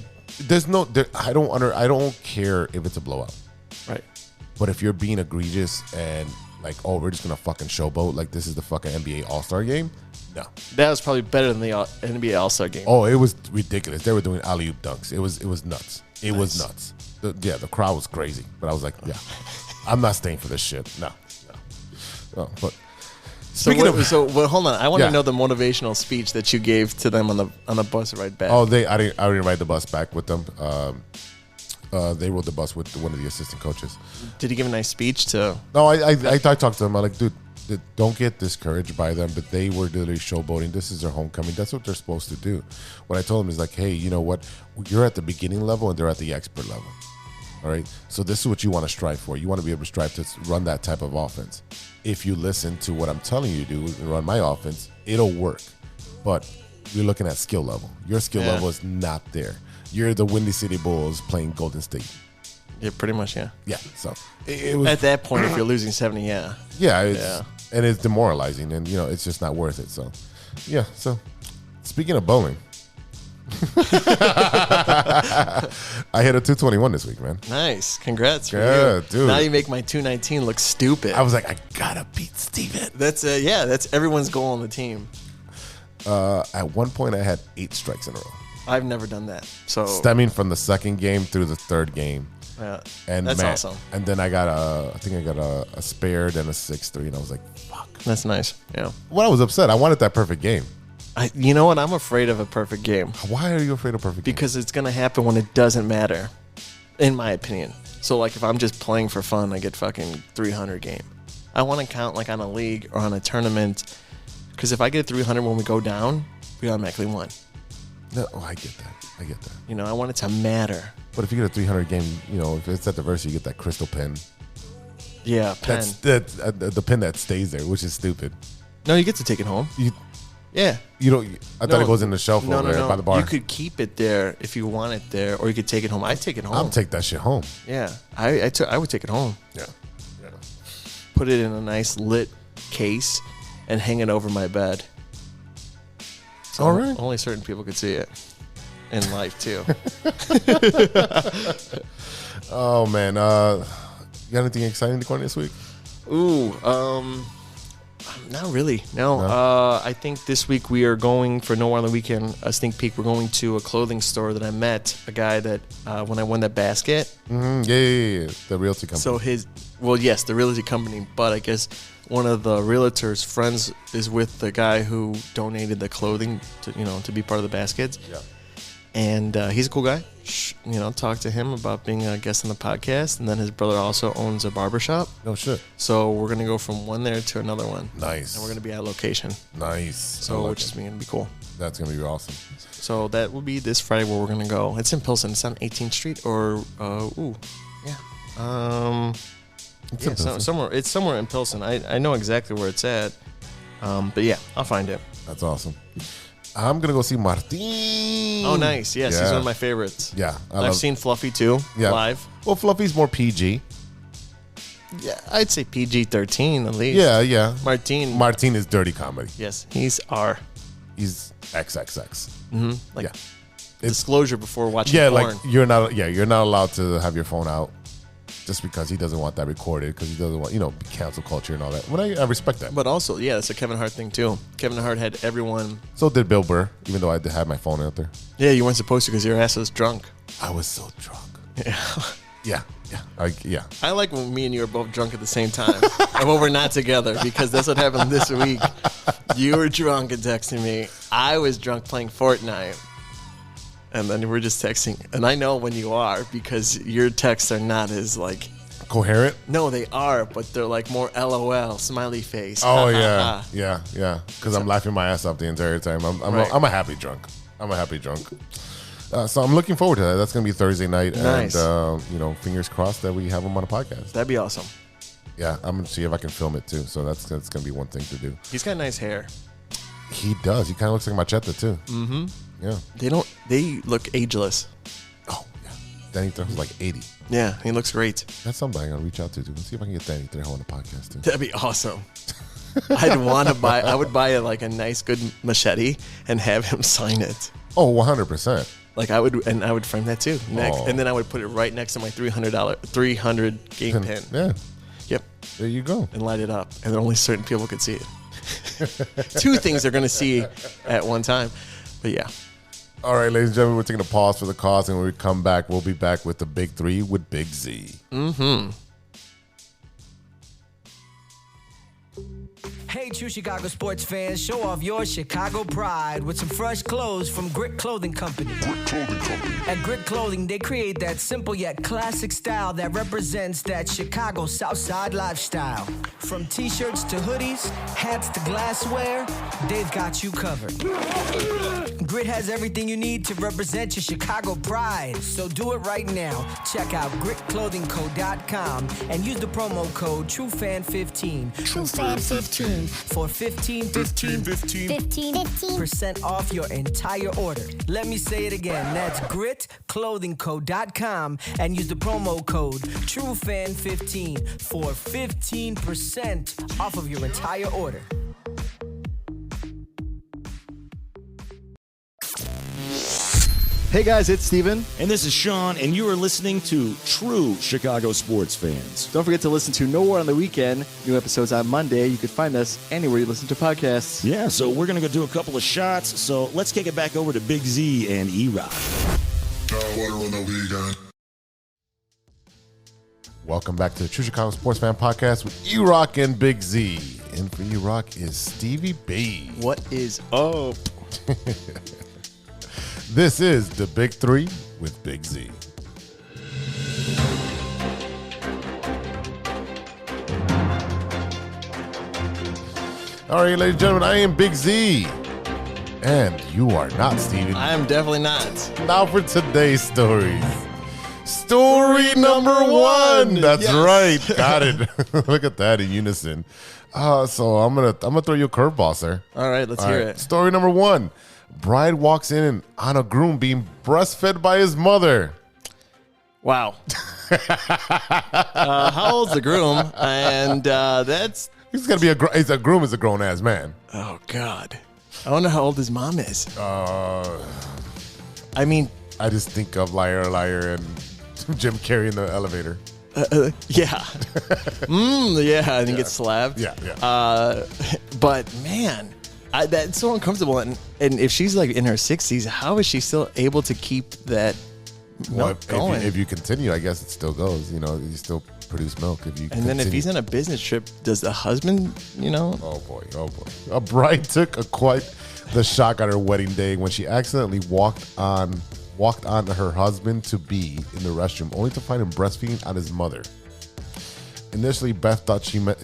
don't care if it's a blowout. Right. But if you're being egregious and like, oh, we're just going to fucking showboat, like this is the fucking NBA All-Star game, no. That was probably better than the NBA All-Star game. Oh, it was ridiculous. They were doing alley-oop dunks. It was nuts. It was nuts. The crowd was crazy. But I was like, yeah, I'm not staying for this shit. No. But hold on. I want to know the motivational speech that you gave to them on the bus ride back. Oh, I didn't ride the bus back with them. They rode the bus with one of the assistant coaches. Did he give a nice speech to? No, I talked to him. I'm like, dude, don't get discouraged by them, but they were literally showboating. This is their homecoming. That's what they're supposed to do. What I told them is like, hey, you know what? You're at the beginning level and they're at the expert level. All right. So this is what you want to strive for. You want to be able to strive to run that type of offense. If you listen to what I'm telling you to do and run my offense, it'll work. But you're looking at skill level. Your skill level is not there. You're the Windy City Bulls playing Golden State. Yeah, pretty much, yeah. Yeah. So it was at that point, if you're losing 70, yeah. Yeah. And it's demoralizing, and it's just not worth it. So, yeah. So, speaking of bowling, I hit a 221 this week, man. Nice, congrats! Yeah, you. dude. Now you make my 219 look stupid. I was like, I gotta beat Steven. That's everyone's goal on the team. At one point, I had 8 strikes in a row. I've never done that. So stemming from the second game through the third game. Yeah, and that's awesome. And then I got a spare, then a 6-3, and I was like, fuck. That's nice. Yeah. Well, I was upset. I wanted that perfect game. You know what? I'm afraid of a perfect game. Why are you afraid of perfect game? Because it's going to happen when it doesn't matter, in my opinion. So, like, if I'm just playing for fun, I get fucking 300 game. I want to count, like, on a league or on a tournament. Because if I get 300 when we go down, we automatically won. No, I get that. I want it to matter. But if you get a 300 game, if it's at the verse, you get that crystal pen. Yeah, pen. That's the pen that stays there, which is stupid. No, you get to take it home. Yeah. You don't. I thought it goes in the shelf over there by the bar. You could keep it there if you want it there, or you could take it home. I'd take it home. I'll take that shit home. Yeah, I would take it home. Yeah. Put it in a nice lit case and hang it over my bed. So all right. Only certain people could see it. In life too. Oh man, you got anything exciting to go on this week? Ooh, not really. No. I think this week we are going for No on the Weekend, a sneak peek. We're going to a clothing store that I met a guy that when I won that basket. Mm-hmm. Yeah, the realty company. So yes, the realty company, but I guess one of the realtors' friends is with the guy who donated the clothing to be part of the baskets. Yeah. And he's a cool guy. Talk to him about being a guest on the podcast. And then his brother also owns a barbershop. No shit. So we're going to go from one there to another one. Nice. And we're going to be at location. Nice. So which is going to be cool. That's going to be awesome. So that will be this Friday where we're going to go. It's in Pilsen. It's on 18th Street or, somewhere. It's somewhere in Pilsen. I know exactly where it's at. But yeah, I'll find it. That's awesome. I'm gonna go see Martin. Oh, nice. Yes, he's one of my favorites. Yeah, I've seen Fluffy too live. Well, Fluffy's more PG. Yeah, I'd say PG-13 at least. Yeah. Martin is dirty comedy. Yes, he's R. He's XXX. Mm-hmm. Disclosure before watching porn. Like you're not allowed to have your phone out just because he doesn't want that recorded, because he doesn't want, cancel culture and all that. Well, I respect that. But also, it's a Kevin Hart thing too. Kevin Hart had everyone. So did Bill Burr, even though I did have my phone out there. Yeah, you weren't supposed to because your ass was drunk. I was so drunk. Yeah. Yeah. I like when me and you are both drunk at the same time. And when we're not together, because that's what happened this week. You were drunk and texting me. I was drunk playing Fortnite. And then we're just texting. And I know when you are, because your texts are not as coherent? No, they are, but they're more LOL, smiley face. Oh, yeah. Because I'm laughing my ass off the entire time. I'm a happy drunk. So I'm looking forward to that. That's going to be Thursday night. Nice. And, fingers crossed that we have him on a podcast. That'd be awesome. Yeah, I'm going to see if I can film it too. So that's going to be one thing to do. He's got nice hair. He does. He kind of looks like Machete too. Mm-hmm. Yeah. They look ageless. Oh, yeah. Danny Trejo's like 80. Yeah, he looks great. That's somebody I'm going to reach out to. Let's see if I can get Danny Trejo on the podcast too. That'd be awesome. I would buy a nice good machete and have him sign it. Oh, 100%. I would frame that too. And then I would put it right next to my $300 game pin. Yeah. Yep. There you go. And light it up. And only certain people could see it. 2 things they're going to see at one time. But yeah. All right, ladies and gentlemen, we're taking a pause for the cause, and when we come back, we'll be back with the Big 3 with Big Z. Mm-hmm. Hey, true Chicago sports fans, show off your Chicago pride with some fresh clothes from Grit Clothing Company. At Grit Clothing, they create that simple yet classic style that represents that Chicago Southside lifestyle. From t-shirts to hoodies, hats to glassware, they've got you covered. Grit has everything you need to represent your Chicago pride. So do it right now. Check out gritclothingco.com and use the promo code TrueFan15. TrueFan15. For 15% off your entire order. Let me say it again. That's gritclothingco.com and use the promo code TrueFan15 for 15% off of your entire order. Hey guys, it's Steven. And this is Sean, and you are listening to True Chicago Sports Fans. Don't forget to listen to Nowhere on the Weekend. New episodes on Monday. You can find us anywhere you listen to podcasts. Yeah, so we're going to go do a couple of shots. So let's kick it back over to Big Z and E-Rock. Welcome back to the True Chicago Sports Fan Podcast with E-Rock and Big Z. And for E-Rock is Stevie B. What is up? This is the Big Three with Big Z. All right, ladies and gentlemen, I am Big Z. And you are not, Steven. I am definitely not. Now for today's stories. Story number one. That's Yes. right. Got it. Look at that in unison. So I'm gonna throw you a curveball, sir. All right, let's All hear right. it. Story number one. Bride walks in on a groom being breastfed by his mother. Wow. How old's the groom? And that's... He's gonna be he's a groom is a grown ass man. Oh, God. I wonder how old his mom is. I mean... I just think of Liar, Liar, and Jim Carrey in the elevator. Yeah. Yeah, I think it's slapped. Yeah. But, man... that's so uncomfortable, and if she's like in her 60s, how is she still able to keep that milk going? If you continue, I guess it still goes. You know, you still produce milk if you. And then if he's on a business trip, does the husband, Oh boy. A bride took quite the shock on her wedding day when she accidentally walked on her husband to be in the restroom, only to find him breastfeeding on his mother. Initially, Beth thought she meant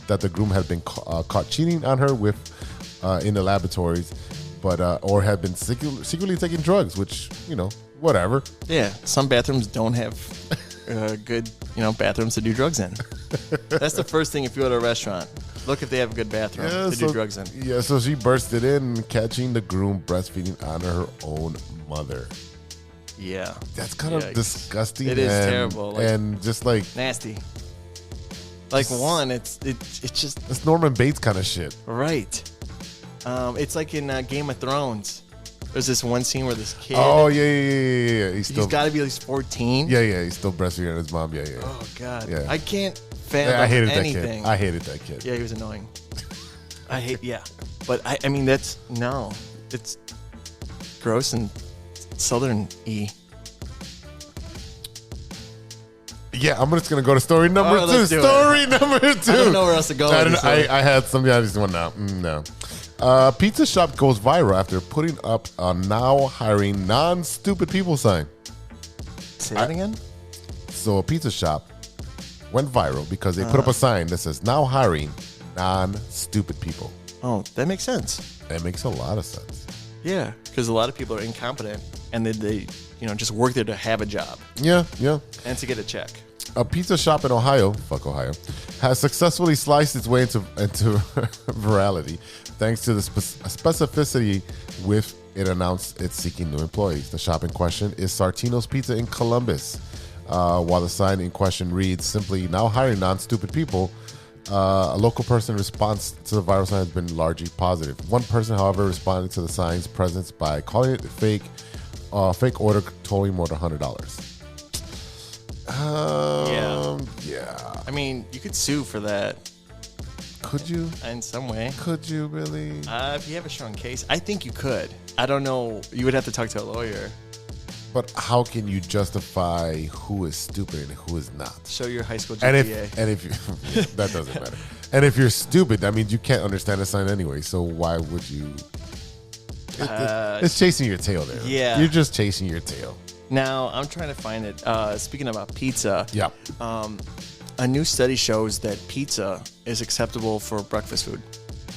that the groom had been caught cheating on her in the laboratories, but or had been secretly taking drugs, which, whatever. Yeah, some bathrooms don't have good, bathrooms to do drugs in. That's the first thing if you go to a restaurant. Look if they have a good bathroom to do drugs in. Yeah, so she bursted in, catching the groom breastfeeding on her own mother. Yeah. That's kind of disgusting. It is terrible. And just like... nasty. Like, one, it's just... It's Norman Bates kind of shit. Right. It's like in Game of Thrones. There's this one scene where this kid... Oh, yeah. He's got to be at least 14. Yeah. He's still breastfeeding on his mom. Yeah. Oh, God. Yeah. I can't fathom I hated anything. that kid. I hated that kid. Yeah, he was annoying. But I mean, it's gross and Southern-y. Yeah, I'm just going to go to story number two. Let's do Story number two. I don't know where else to go. I had something. I just want now. No. Pizza shop goes viral after putting up a now hiring non-stupid people sign. Say that again? So a pizza shop went viral because they put up a sign that says now hiring non-stupid people. Oh, that makes sense. That makes a lot of sense. Yeah, because a lot of people are incompetent and they just work there to have a job. Yeah. And to get a check. A pizza shop in Ohio, fuck Ohio, has successfully sliced its way into virality thanks to the specificity with it announced it's seeking new employees. The shop in question is Sartino's Pizza in Columbus. While the sign in question reads simply, now hiring non-stupid people, a local person response to the viral sign has been largely positive. One person, however, responded to the sign's presence by calling it fake order totaling more than $100. Yeah. I mean, you could sue for that. Could you? In some way. Could you really? If you have a strong case, I think you could. I don't know. You would have to talk to a lawyer. But how can you justify who is stupid and who is not? Show your high school GPA. And if you, that doesn't matter. And if you're stupid, that means you can't understand a sign anyway. So why would you? It's chasing your tail there. Yeah. You're just chasing your tail. Now, I'm trying to find it. Speaking about pizza, Yeah. a new study shows that pizza is acceptable for breakfast food.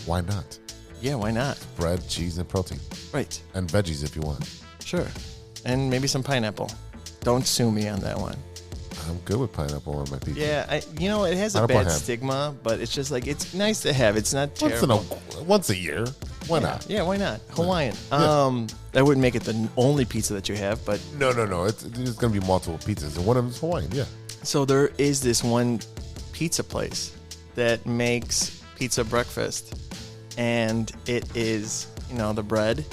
Why not? Yeah, why not? Bread, cheese, and protein. Right. And veggies if you want. Sure. And maybe some pineapple. Don't sue me on that one. I'm good with pineapple on my pizza. Yeah, it has a Pineapple bad ham. stigma, but it's just like, it's nice to have. It's not terrible. Once a year. Why not? Yeah, why not? Hawaiian. Yeah. That wouldn't make it the only pizza that you have, but No. There's going to be multiple pizzas, and one of them is Hawaiian, yeah. so there is this one pizza place that makes pizza breakfast, and it is, the bread,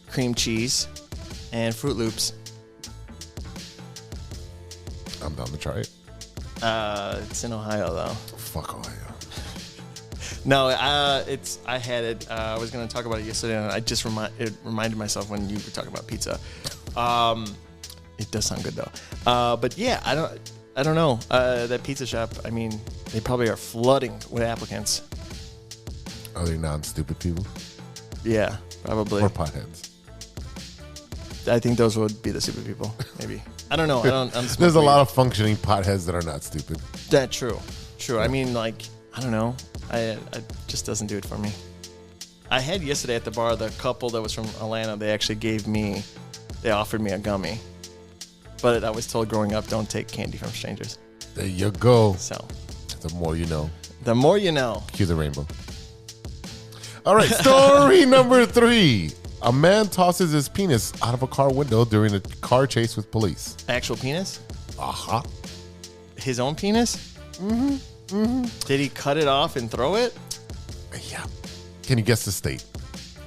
cream cheese, and Fruit Loops. I'm down to try it. It's in Ohio, though. Fuck Ohio. No, I had it. I was going to talk about it yesterday, and it reminded myself when you were talking about pizza. It does sound good though. But yeah, I don't know. That pizza shop. I mean, they probably are flooding with applicants. Are they non-stupid people? Yeah, probably. Or potheads? I think those would be the stupid people. Maybe. I don't know. There's a lot of functioning potheads that are not stupid. That's true. True. I mean, like, I don't know. I just doesn't do it for me. I had yesterday at the bar, the couple that was from Atlanta, they actually they offered me a gummy. But I was told growing up, don't take candy from strangers. There you go. So, The more you know. the more you know. Cue the rainbow. All right, story number 3. A man tosses his penis out of a car window during a car chase with police. Actual penis? Uh-huh. His own penis? Did he cut it off and throw it? Yeah. Can you guess the state?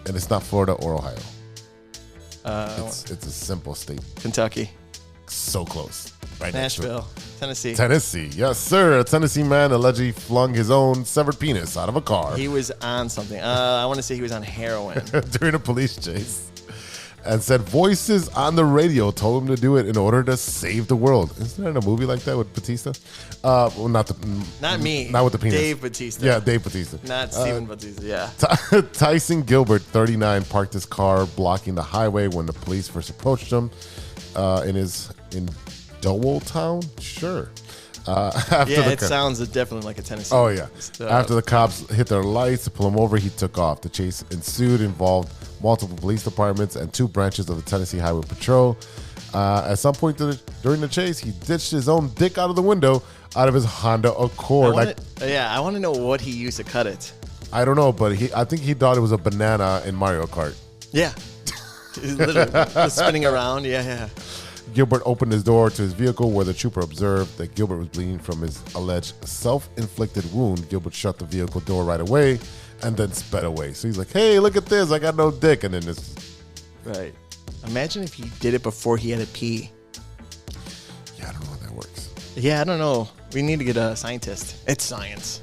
And it's not Florida or Ohio. It's a simple state. Kentucky. So close. Right next to it. Nashville. Tennessee. Tennessee. Yes, sir. A Tennessee man allegedly flung his own severed penis out of a car He was on something. I want to say he was on heroin. during a police chase and said voices on the radio told him to do it in order to save the world. Isn't there a movie like that with Batista? Well, not me. Not with the penis. Dave Bautista. Yeah, Dave Batista. Not Steven Bautista, yeah. Tyson Gilbert, 39, parked his car blocking the highway when the police first approached him in Dowell Town? Sure. It sounds definitely like a Tennessee. Oh, yeah. After the cops hit their lights to pull him over, he took off. The chase ensued, involved multiple police departments and 2 branches of the Tennessee Highway Patrol. At some point during the chase, he ditched his own dick out of the window out of his Honda Accord. I want to know what he used to cut it. I don't know, but I think he thought it was a banana in Mario Kart. Yeah. Literally spinning around. Yeah. Gilbert opened his door to his vehicle where the trooper observed that Gilbert was bleeding from his alleged self-inflicted wound. Gilbert shut the vehicle door right away and then sped away. So he's like, hey, look at this. I got no dick. And then this. Right. Imagine if he did it before he had to pee. Yeah, I don't know how that works. Yeah, I don't know. We need to get a scientist. It's science.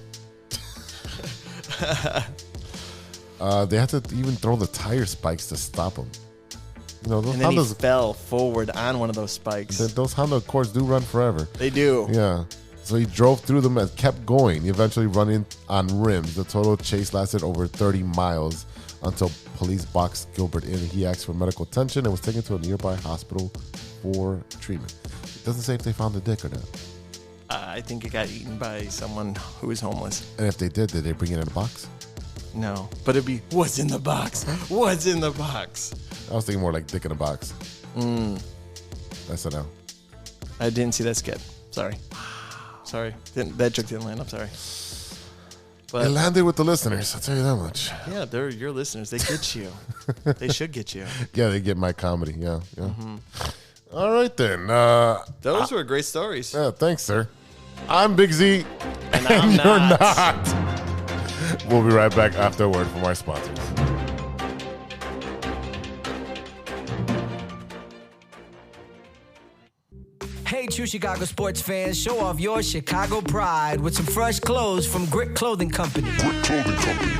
They had to even throw the tire spikes to stop him. You know, those And then he Hondas, fell forward on one of those spikes. those Honda Accords do run forever. They do. Yeah. So he drove through them and kept going, eventually running on rims. The total chase lasted over 30 miles until police boxed Gilbert in. He asked for medical attention and was taken to a nearby hospital for treatment. It doesn't say if they found the dick or not. I think it got eaten by someone who was homeless. And if they did they bring it in a box? No. But it'd be, what's in the box? What's in the box? I was thinking more like dick in a box. SNL. I didn't see that skit. Sorry. That joke didn't land. I'm sorry. But It landed with the listeners, I'll tell you that much. yeah, they're your listeners. They get you. They should get you. Yeah, they get my comedy. Yeah. All right, then. Those were great stories. Yeah, thanks, sir. I'm Big Z. And I'm you're not. not. We'll be right back after a word from our sponsors. Hey, true Chicago sports fans, show off your Chicago pride with some fresh clothes from Grit Clothing Company.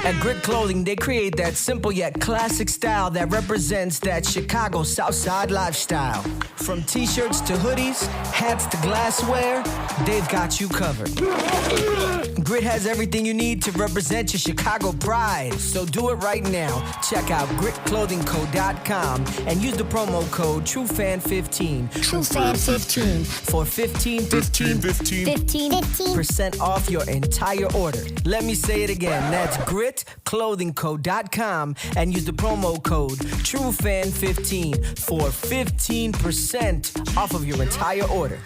At Grit Clothing, they create that simple yet classic style that represents that Chicago Southside lifestyle. From t-shirts to hoodies, hats to glassware, they've got you covered. Grit has everything you need to represent your Chicago pride. So do it right now. Check out gritclothingco.com and use the promo code TrueFan15. TrueFan15 for 15% off your entire order. Let me say it again. That's gritclothingco.com and use the promo code TrueFan15 for 15% off of your entire order.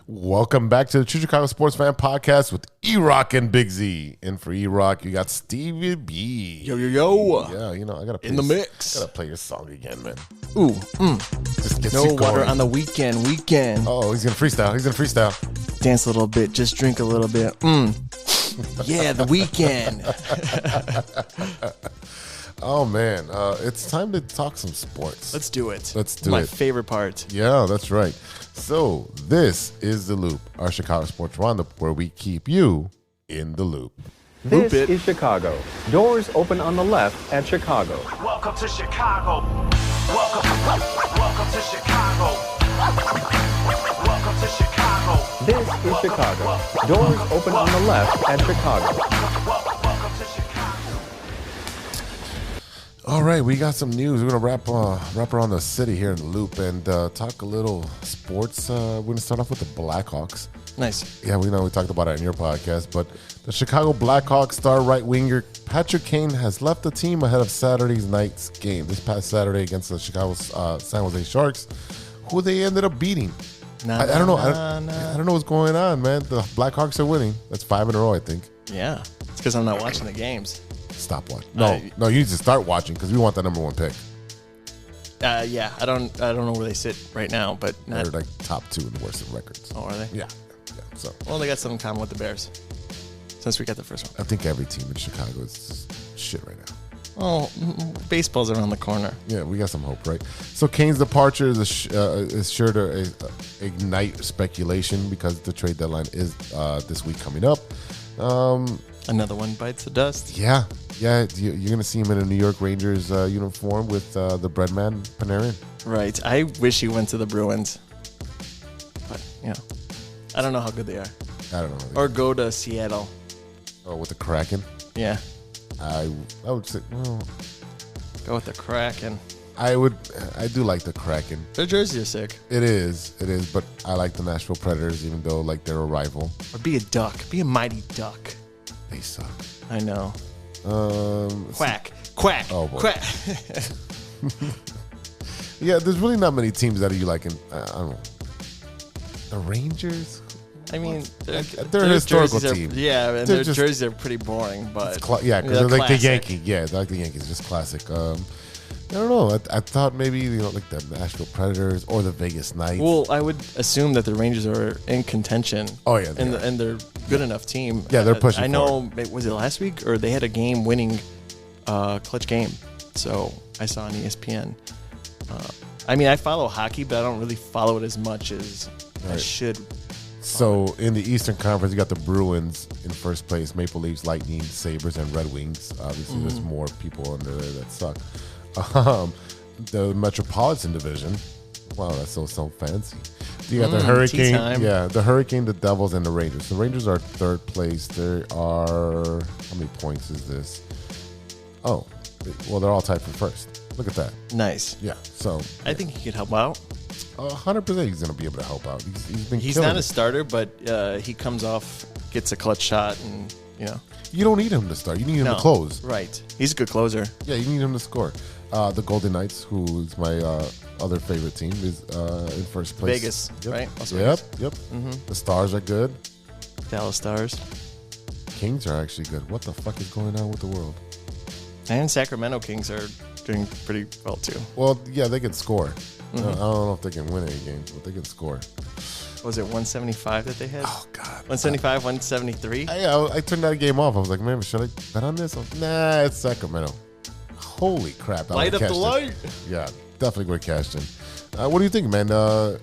Welcome back to the True Chicago Sports Fan Podcast with E-Rock and Big Z. And for E-Rock, you got Stevie B. Yo. Yeah, I gotta play In the mix. Gotta play your song again, man. Ooh, Just gets no you water going. on the weekend. Oh, he's gonna freestyle. Dance a little bit, just drink a little bit. Yeah, the weekend. Oh man, it's time to talk some sports. Let's do it. Let's do My it. favorite part. Yeah, that's right. So this is The Loop, our Chicago sports roundup, where we keep you in the loop. This is Chicago. Doors open on the left at Chicago. Welcome to Chicago. Welcome to Chicago. Welcome to Chicago. This is Chicago. Doors open on the left at Chicago. Welcome to Chicago. All right, we got some news. We're gonna wrap around the city here in the loop and talk a little sports. We're gonna start off with the Blackhawks. Nice. Yeah, we know we talked about it in your podcast, but the Chicago Blackhawks star right winger Patrick Kane has left the team ahead of Saturday's night's game this past Saturday against the Chicago San Jose Sharks, who they ended up beating. I don't know. I don't know what's going on, man. The Blackhawks are winning. That's 5 in a row, I think. Yeah, it's because I'm not watching the games. Stop watching. No, you need to start watching because we want that number one pick. Yeah, I don't know where they sit right now, but They're like top 2 in the worst of records. Oh, are they? Yeah. So Well, they got something in common with the Bears since we got the first one. I think every team in Chicago is just shit right now. Oh, baseball's around the corner. Yeah, we got some hope, right? So Kane's departure is sure to ignite speculation because the trade deadline is this week coming up. Another one bites the dust. Yeah, you're going to see him in a New York Rangers uniform with the Breadman Panarin. Right. I wish he went to the Bruins, but I don't know how good they are. I don't know. Or go to Seattle. Oh, with the Kraken? Yeah. I would say, well, Go with the Kraken. I do like the Kraken. Their jerseys are sick. It is, but I like the Nashville Predators, even though like they're a rival. Or be a duck. Be a mighty duck. They suck. I know. Quack. Oh, boy. Quack. Yeah, there's really not many teams that you like in, I don't know. The Rangers? I mean, they're a historical team. And their jerseys are pretty boring, but because they're like the Yankees. Yeah, they're like the Yankees, just classic. I don't know. I thought maybe like the Nashville Predators or the Vegas Knights. Well, I would assume that the Rangers are in contention. Oh yeah, and they're good enough team. Yeah, they're pushing. I know. Was it last week or they had a game-winning clutch game? So I saw on ESPN. I mean, I follow hockey, but I don't really follow it as much as I should. So in the Eastern Conference, you got the Bruins in first place, Maple Leafs, Lightning, Sabres, and Red Wings. Obviously, there's more people under there that suck. The Metropolitan Division. Wow, that's so fancy. You got the Hurricane. Yeah, the Hurricane, the Devils, and the Rangers. The Rangers are third place. There are, how many points is this? Oh, well, they're all tied for first. Look at that. Nice. Yeah, so. I think he could help out. 100% he's going to be able to help out. He's not a starter, but he comes off, gets a clutch shot, and, You don't need him to start. You need him to close. Right. He's a good closer. Yeah, you need him to score. The Golden Knights, who is my other favorite team, is in first place. Vegas, yep. right? Also yep. Mm-hmm. The Stars are good. Dallas Stars. Kings are actually good. What the fuck is going on with the world? And Sacramento Kings are doing pretty well, too. Well, yeah, they can score. I don't know if they can win any games, but they can score. Was it 175 that they had? Oh, God. 175, 173? I turned that game off. I was like, man, should I bet on this? Nah, it's Sacramento. Holy crap. Light up the light. Yeah, definitely going to cash in. What do you think, man? I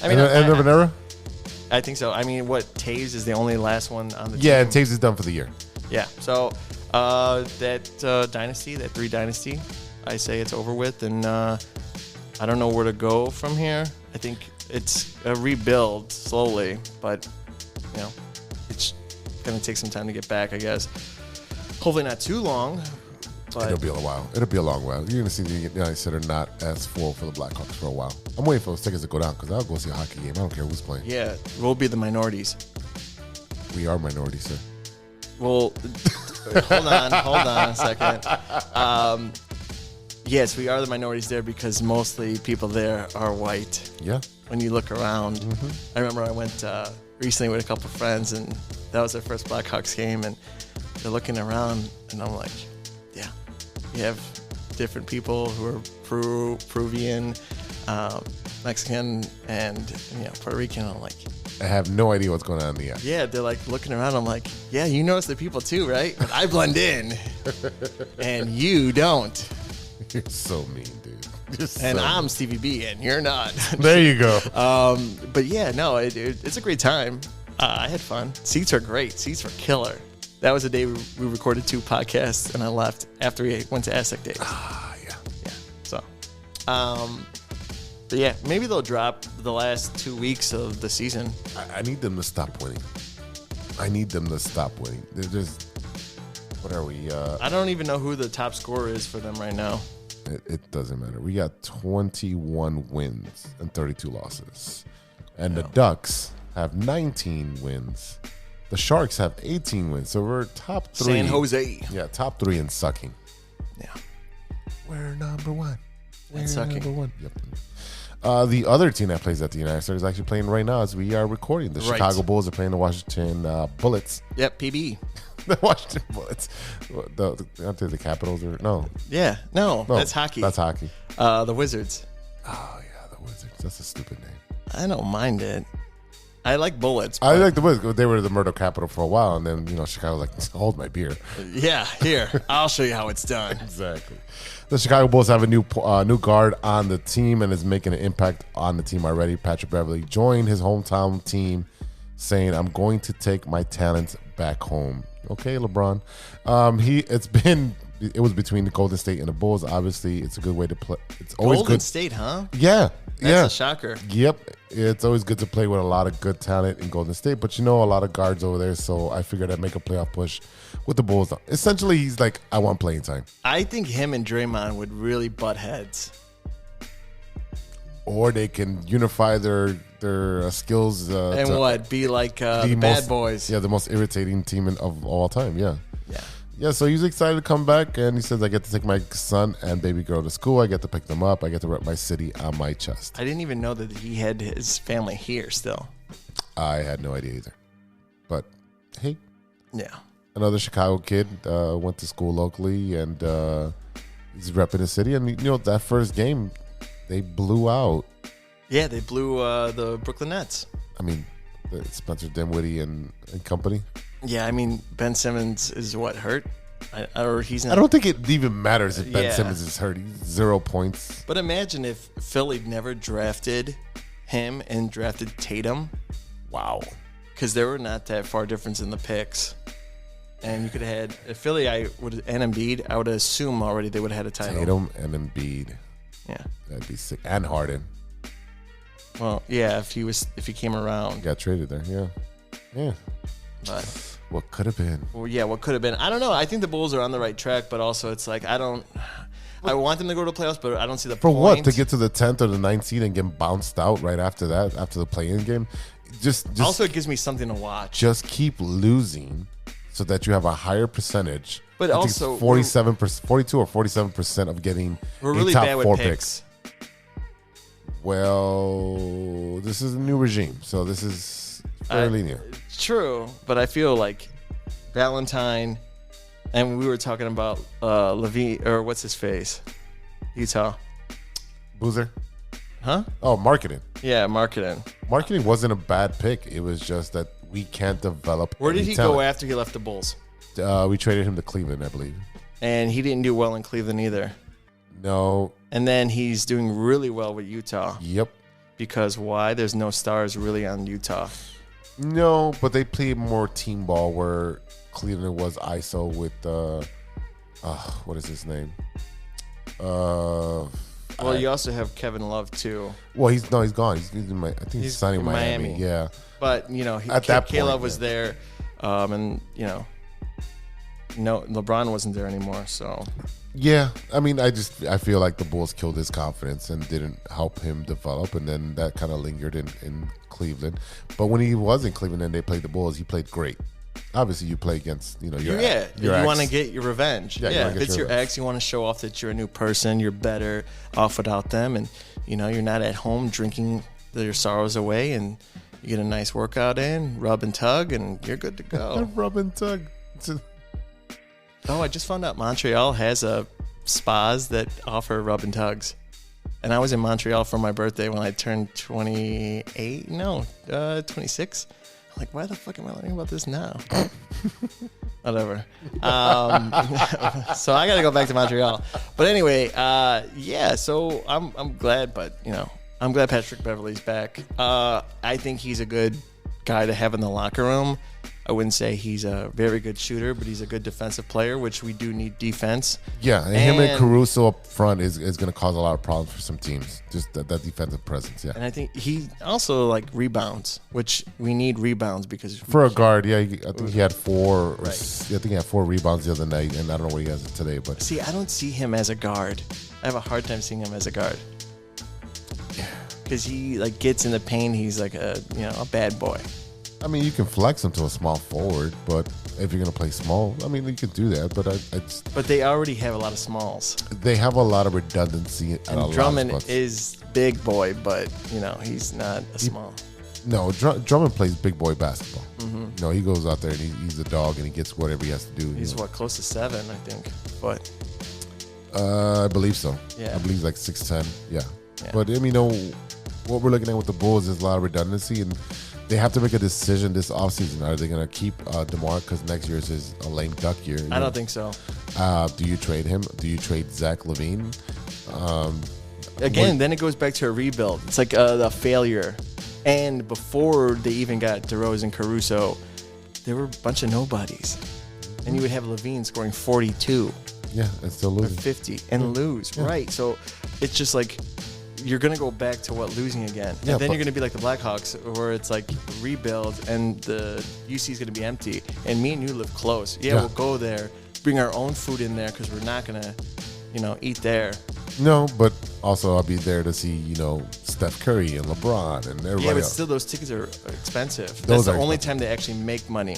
mean, end of an era? I think so. I mean, what, Taves is the only last one on the team? Yeah, Taves is done for the year. Yeah. So that dynasty, that 3 dynasty, I say it's over with, and I don't know where to go from here. I think it's a rebuild slowly, but it's going to take some time to get back, I guess. Hopefully not too long. But It'll be a while. It'll be a long while. You're going to see the United States are not as full for the Blackhawks for a while. I'm waiting for those tickets to go down because I'll go see a hockey game. I don't care who's playing. yeah, we'll be the minorities. We are minorities, sir. Well, hold on a second. Yes, we are the minorities there because mostly people there are white. Yeah. When you look around, I remember I went recently with a couple of friends, and that was their first Blackhawks game, and they're looking around, and I'm like, yeah, you have different people who are Peruvian, Mexican, and Puerto Rican. I'm like, I have no idea what's going on in the app. yeah, they're like looking around. I'm like, yeah, you notice the people too, right? But I blend in, and you don't. You're so mean, dude. And I'm Stevie B, and you're not. There you go. But yeah, no, it's a great time. I had fun. Seats are great. Seats were killer. That was the day we recorded 2 podcasts, and I left after we went to Aztec Days. Yeah. Yeah. So, but yeah, maybe they'll drop the last 2 weeks of the season. I need them to stop winning. They're just, what are we? I don't even know who the top scorer is for them right now. It doesn't matter. We got 21 wins and 32 losses. And the Ducks have 19 wins. The Sharks have 18 wins. So we're top 3. San Jose. Yeah, top 3 in sucking. Yeah. We're number 1. And sucking. Number 1. Yep. The other team that plays at the United States is actually playing right now as we are recording. The Chicago Bulls are playing the Washington Bullets. Yep, PB. The Washington Bullets. Aren't they the Capitals? Or no? Yeah, no, that's hockey. That's hockey. The Wizards. Oh, yeah, the Wizards. That's a stupid name. I don't mind it. I like Bullets. I like the Wizards. They were the murder capital for a while, and then, Chicago was like, hold my beer. Yeah, here. I'll show you how it's done. Exactly. The Chicago Bulls have a new guard on the team and is making an impact on the team already. Patrick Beverley joined his hometown team saying, I'm going to take my talents back home. Okay, LeBron. It was between the Golden State and the Bulls. Obviously, it's a good way to play. It's always Golden good. State, huh? Yeah. That's a shocker. Yep. It's always good to play with a lot of good talent in Golden State, but a lot of guards over there, so I figured I'd make a playoff push with the Bulls. Essentially, he's like, I want playing time. I think him and Draymond would really butt heads. Or they can unify their skills. Be like the bad boys. Yeah, the most irritating team of all time, yeah. Yeah. Yeah, so he's excited to come back, and he says, I get to take my son and baby girl to school. I get to pick them up. I get to rep my city on my chest. I didn't even know that he had his family here still. I had no idea either. But, hey. Yeah. Another Chicago kid went to school locally, and he's repping his city. And, that first game, they blew out. Yeah, they blew the Brooklyn Nets. I mean, Spencer Dinwiddie and company. Yeah, I mean, Ben Simmons is hurt? Or he's not. I don't think it even matters if Ben Simmons is hurt. He's 0 points. But imagine if Philly never drafted him and drafted Tatum. Wow. Because there were not that far difference in the picks. And you could have had Philly, and Embiid, I would assume already they would have had a title. Tatum and Embiid. Yeah. That'd be sick. And Harden. Well, yeah, if he came around. Got traded there, yeah. Yeah. But what could have been? Well, yeah, what could have been? I don't know. I think the Bulls are on the right track, but also it's like I want them to go to the playoffs, but I don't see the point. For what? To get to the 10th or the 9th seed and get bounced out right after that, after the play-in game? Just also, it gives me something to watch. Just keep losing so that you have a higher percentage. But also 47%, 42 or 47% of getting we're really top bad with 4 picks. Well, this is a new regime, so this is fairly new. True, but I feel like Valentine, and we were talking about Levine, or what's his face? Utah. Boozer? Huh? Oh, marketing. Yeah, marketing. Marketing wasn't a bad pick. It was just that we can't develop. Where did he talent. go after he left the Bulls? We traded him to Cleveland, I believe. And he didn't do well in Cleveland either. No. And then he's doing really well with Utah. Yep. Because why? There's no stars really on Utah. No, but they played more team ball where Cleveland was ISO with what is his name? Well, you also have Kevin Love too. Well, he's gone. He's in I think he's signing in Miami. Yeah. But At that point, K-Love was there, and no, LeBron wasn't there anymore. So yeah, I mean, I feel like the Bulls killed his confidence and didn't help him develop, and then that kind of lingered in Cleveland. But when he was in Cleveland and they played the Bulls, he played great. Obviously, you play against your you ex. want to get your revenge. Yeah, if it's your ex, you want to show off that you're a new person. You're better off without them, and you're not at home drinking your sorrows away, and you get a nice workout in, rub and tug, and you're good to go. Rub and tug. Oh, I just found out Montreal has spas that offer rub and tugs. And I was in Montreal for my birthday when I turned 26. I'm like, why the fuck am I learning about this now? Whatever. So I got to go back to Montreal. But anyway, so I'm glad, but, I'm glad Patrick Beverley's back. I think he's a good guy to have in the locker room. I wouldn't say he's a very good shooter, but he's a good defensive player, which we do need defense. Yeah, and him and Caruso up front is going to cause a lot of problems for some teams. Just that defensive presence, yeah. And I think he also rebounds, which we need rebounds because for a guard, I think he had 4. Right. I think he had 4 rebounds the other night, and I don't know what he has today. But see, I don't see him as a guard. I have a hard time seeing him as a guard. Because he gets in the paint, he's like a bad boy. I mean, you can flex him to a small forward, but if you're going to play small, I mean, you can do that. But they already have a lot of smalls. They have a lot of redundancy. And Drummond is big boy, but he's not a small. No, Drummond plays big boy basketball. Mm-hmm. He goes out there and he's a dog and he gets whatever he has to do. He's close to 7, I think. But I believe so. Yeah, I believe he's like 6'10". Yeah. But I mean, what we're looking at with the Bulls is a lot of redundancy, and they have to make a decision this offseason. Are they going to keep DeMar because next year is a lame duck year? I don't think so. Do you trade him? Do you trade Zach LaVine? Then it goes back to a rebuild. It's like a failure. And before they even got DeRozan and Caruso, there were a bunch of nobodies. And you would have LaVine scoring 42. Yeah, and still losing. Or 50 and lose. Yeah. Right. So it's just you're going to go back to losing again. Yeah, and then you're going to be like the Blackhawks, where it's rebuild and the UC is going to be empty. And me and you live close. Yeah, we'll go there, bring our own food in there because we're not going to, eat there. No, but also I'll be there to see, Steph Curry and LeBron and everybody Yeah, but else. still those tickets are expensive. That's the only time they actually make money.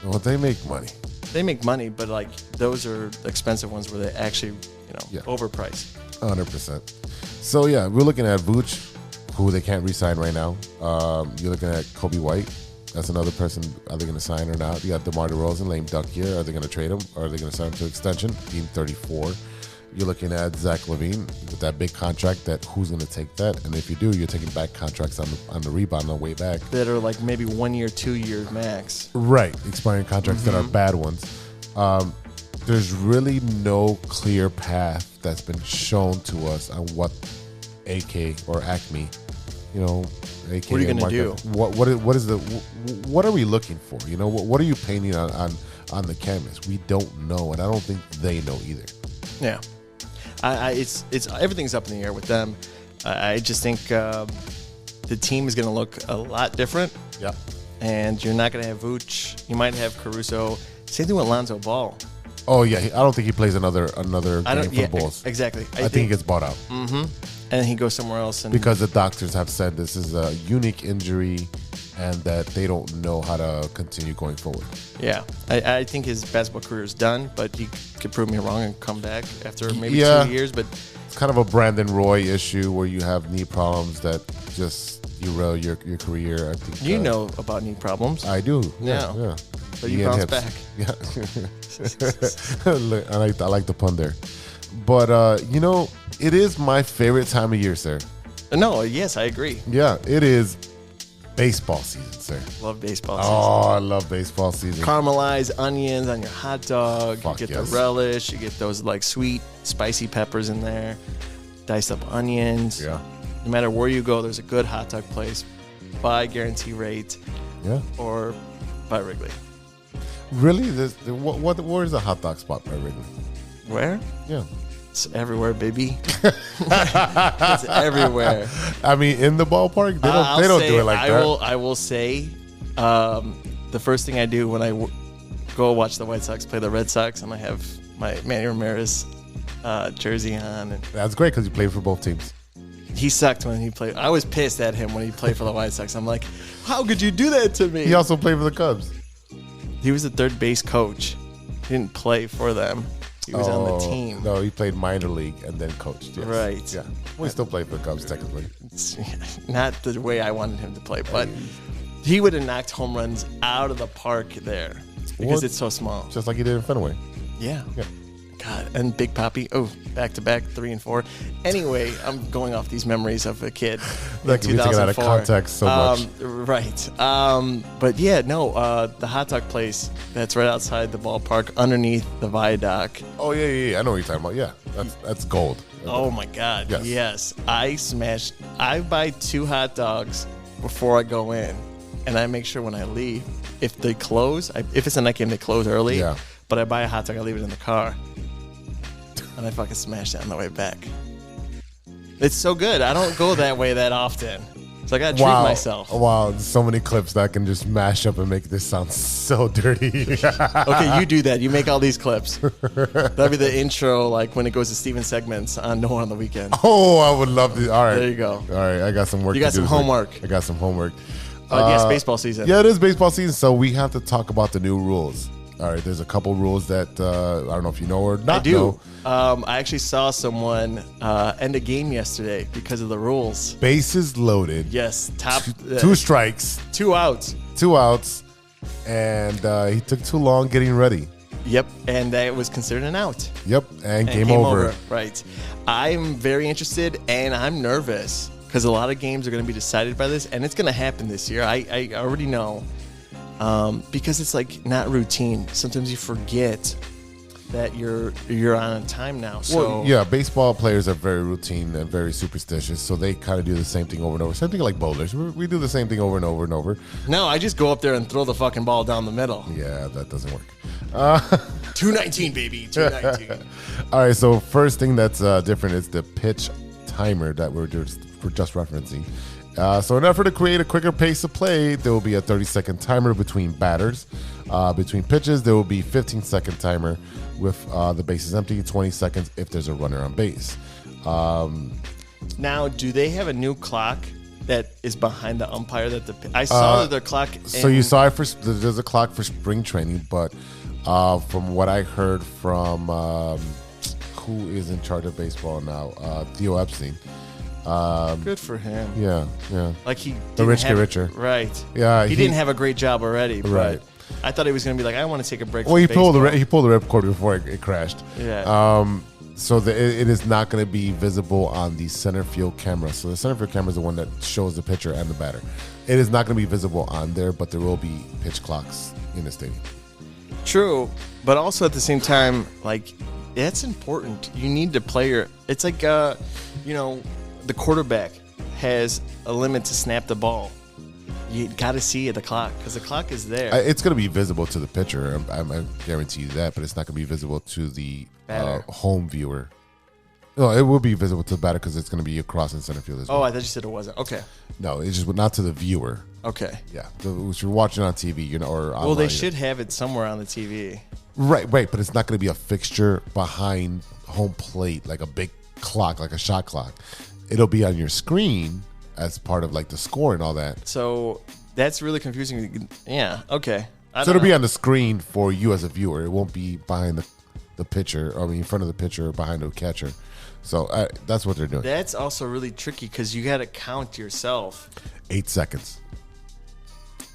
Well, they make money. They make money, but those are the expensive ones where they actually, overpriced. 100%. So, yeah, we're looking at Vooch, who they can't re-sign right now. You're looking at Kobe White. That's another person. Are they going to sign or not? You got DeMar DeRozan, lame duck here. Are they going to trade him? Or are they going to sign him to extension? Being 34. You're looking at Zach LaVine with that big contract. That who's going to take that? And if you do, you're taking back contracts on the rebound on the way back. That are maybe 1 year, 2 year max. Right. Expiring contracts that are bad ones. There's really no clear path that's been shown to us on what AK or Acme, AK. What are you going to do? What are we looking for? What are you painting on the canvas? We don't know, and I don't think they know either. Yeah, it's everything's up in the air with them. I just think the team is going to look a lot different. Yeah, and you're not going to have Vooch. You might have Caruso. Same thing with Lonzo Ball. Oh yeah, I don't think he plays another game for the Bulls. Exactly. I think he gets bought out. Mm-hmm. And he goes somewhere else. Because the doctors have said this is a unique injury and that they don't know how to continue going forward. Yeah. I think his basketball career is done, but he could prove me wrong and come back after maybe 2 years. But it's kind of a Brandon Roy issue where you have knee problems that just derail your career. I think you know about knee problems. I do. Yeah. But you bounce back. Yeah. I like the pun there. But, it is my favorite time of year, sir. No, yes, I agree. Yeah, it is Baseball season, sir. Love baseball season. Oh, I love baseball season. Caramelized onions on your hot dog. Fuck you get yes. the relish. You get those like sweet, spicy peppers in there. Diced up onions. Yeah. No matter where you go, there's a good hot dog place. Buy guarantee rate. Yeah. Or buy Wrigley. Really? Where's the hot dog spot by Wrigley? Where? Yeah. It's everywhere, baby. It's everywhere. I mean, in the ballpark, they don't do it like that. I will say, the first thing I do when I go watch the White Sox play the Red Sox, and I have my Manny Ramirez jersey on. And That's great because you played for both teams. he sucked when he played. I was pissed at him when he played for the White Sox. I'm like, how could you do that to me? He also played for the Cubs. He was the third base coach. He didn't play for them. He was on the team. No, he played minor league and then coached. Yes. Right. Yeah. We still play for the Cubs, technically. It's not the way I wanted him to play, but he would have knocked home runs out of the park there because it's so small. Just like he did in Fenway. Yeah. Yeah. God, and Big Papi. Oh, back-to-back 3 and 4. Anyway, I'm going off these memories of a kid. That can be taken out of context so much. Right. But yeah, no, the hot dog place that's right outside the ballpark underneath the viaduct. Oh, yeah. I know what you're talking about. Yeah. That's gold. Oh, my God. Yes. I buy 2 hot dogs before I go in, and I make sure when I leave, if they close, if it's a night game, they close early. Yeah. But I buy a hot dog, I leave it in the car. And I fucking smash that on the way back. It's so good. I don't go that way that often. So I gotta treat myself. Wow, there's so many clips that I can just mash up and make this sound so dirty. Okay, you do that. You make all these clips. That'll be the intro, like when it goes to Steven segments on No on the Weekend. Oh, I would love to. All right. There you go. All right, I got some work to do. You got some homework. I got some homework. Yes, baseball season. Yeah, it is baseball season, so we have to talk about the new rules. All right, there's a couple rules that I don't know if you know or not. I do. I actually saw someone end a game yesterday because of the rules. Bases loaded. Yes, 2 strikes. 2 outs. 2 outs, and he took too long getting ready. Yep, and that was considered an out. Yep, and game over. Right. I'm very interested, and I'm nervous because a lot of games are going to be decided by this, and it's going to happen this year. I already know. Because it's like not routine. Sometimes you forget that you're on time now. So well, yeah, baseball players are very routine and very superstitious, so they kind of do the same thing over and over. Same thing like bowlers. We do the same thing over and over and over. No, I just go up there and throw the fucking ball down the middle. Yeah, that doesn't work. 219, baby, 219. All right, so first thing that's different is the pitch timer that we're just referencing. So in an effort to create a quicker pace of play, there will be a 30-second timer between batters. Between pitches, there will be 15-second timer with the bases empty, 20 seconds if there's a runner on base. Now, do they have a new clock that is behind the umpire? I saw that their clock. So you saw it there's a clock for spring training, but from what I heard from who is in charge of baseball now, Theo Epstein. Good for him. Yeah. Like he the rich get richer. Right. Yeah. He didn't have a great job already. But right. I thought he was going to be like, I want to take a break. Well, he pulled the ripcord before it crashed. Yeah. So it is not going to be visible on the center field camera. So the center field camera is the one that shows the pitcher and the batter. It is not going to be visible on there, but there will be pitch clocks in the stadium. True, but also at the same time, like that's important. You need to play it's like the quarterback has a limit to snap the ball. You got to see the clock because the clock is there. It's going to be visible to the pitcher. I guarantee you that, but it's not going to be visible to the home viewer. No, it will be visible to the batter because it's going to be across in center field as well. Oh, I thought you said it wasn't. Okay. No, it's just not to the viewer. Okay. Yeah, if you're watching on TV, or online, well, they should have it somewhere on the TV. Right, but it's not going to be a fixture behind home plate like a big clock, like a shot clock. It'll be on your screen as part of like the score and all that. So that's really confusing. Yeah. Okay. So it'll be on the screen for you as a viewer. It won't be behind the pitcher, in front of the pitcher or behind the catcher. So that's what they're doing. That's also really tricky because you got to count yourself. 8 seconds.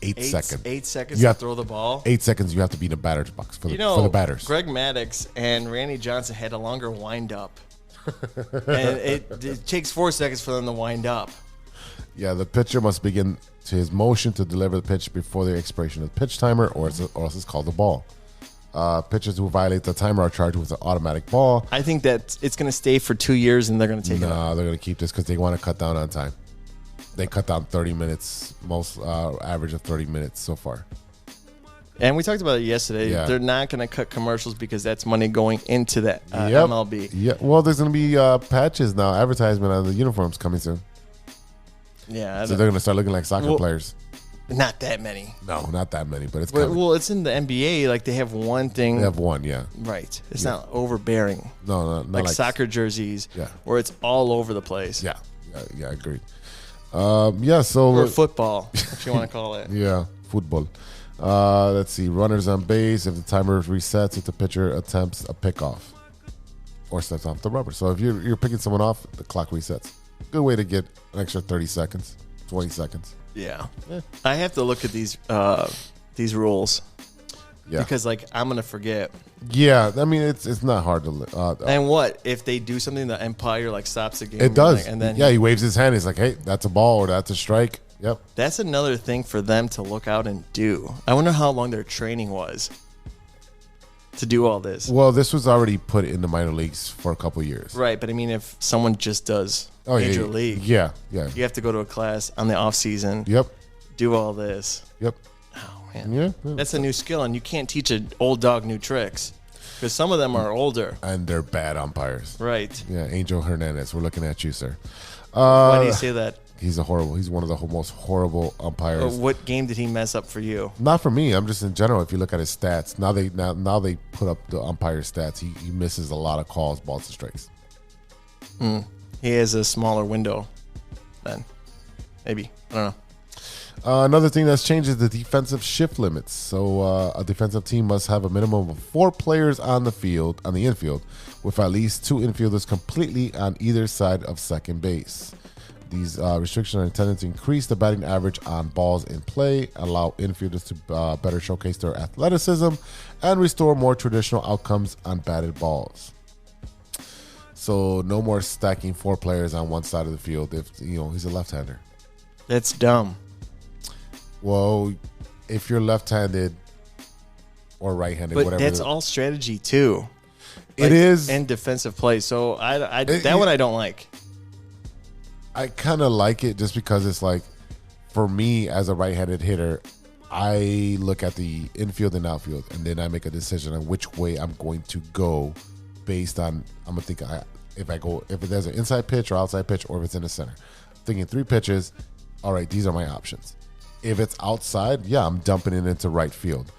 8 seconds. 8 seconds to throw the ball. 8 seconds. You have to be in the batter's box for the batters. Greg Maddux and Randy Johnson had a longer wind up. And it takes 4 seconds for them to wind up. Yeah, the pitcher must begin to his motion to deliver the pitch before the expiration of the pitch timer, or else it's called a ball. Pitchers who violate the timer are charged with an automatic ball. I think that it's going to stay for 2 years, and they're going to take it out. No, they're going to keep this because they want to cut down on time. They cut down 30 minutes, most average of 30 minutes so far. And we talked about it yesterday. Yeah. They're not going to cut commercials because that's money going into that MLB. Yeah. Well, there's going to be patches now, advertisement on the uniforms coming soon. Yeah. So they're going to start looking like soccer players. Not that many. No, not that many, but it's coming. Well, it's in the NBA. Like, they have one thing. They have one, yeah. Right. It's not overbearing. No, not like soccer jerseys. Yeah. Where it's all over the place. Yeah, agreed. So or football, if you want to call it. Yeah, football. Let's see. Runners on base if the timer resets if the pitcher attempts a pickoff or steps off the rubber. So if you're picking someone off, the clock resets. Good way to get an extra 30 seconds, 20 seconds. Yeah. I have to look at these rules. Yeah. Because I'm gonna forget. Yeah, I mean it's not hard to. And what if they do something? The umpire stops the game. It does. And then he waves his hand. He's like, "Hey, that's a ball or that's a strike." Yep. That's another thing for them to look out and do. I wonder how long their training was to do all this. Well, this was already put in the minor leagues for a couple years. Right, but I mean, if someone just does major league, yeah, you have to go to a class on the off season. Yep. Do all this. Yep. Oh man, yeah. That's a new skill, and you can't teach an old dog new tricks because some of them are older and they're bad umpires. Right. Yeah, Angel Hernandez, we're looking at you, sir. Why do you say that? He's one of the most horrible umpires. What game did he mess up for you? Not for me. I'm just in general. If you look at his stats, now they put up the umpire stats. He misses a lot of calls, balls, and strikes. He has a smaller window then. Maybe. I don't know. Another thing that's changed is the defensive shift limits. So a defensive team must have a minimum of 4 players on the infield, with at least 2 infielders completely on either side of second base. These restrictions are intended to increase the batting average on balls in play, allow infielders to better showcase their athleticism, and restore more traditional outcomes on batted balls. So no more stacking 4 players on one side of the field if he's a left-hander. That's dumb. Well, if you're left-handed or right-handed, but whatever. That's all strategy too. It is, and defensive play. So that one I don't like. I kind of like it just because it's like, for me as a right-handed hitter, I look at the infield and outfield, and then I make a decision on which way I'm going to go based on, I'm going to think if there's an inside pitch or outside pitch, or if it's in the center. I'm thinking 3 pitches, all right, these are my options. If it's outside, yeah, I'm dumping it into right field.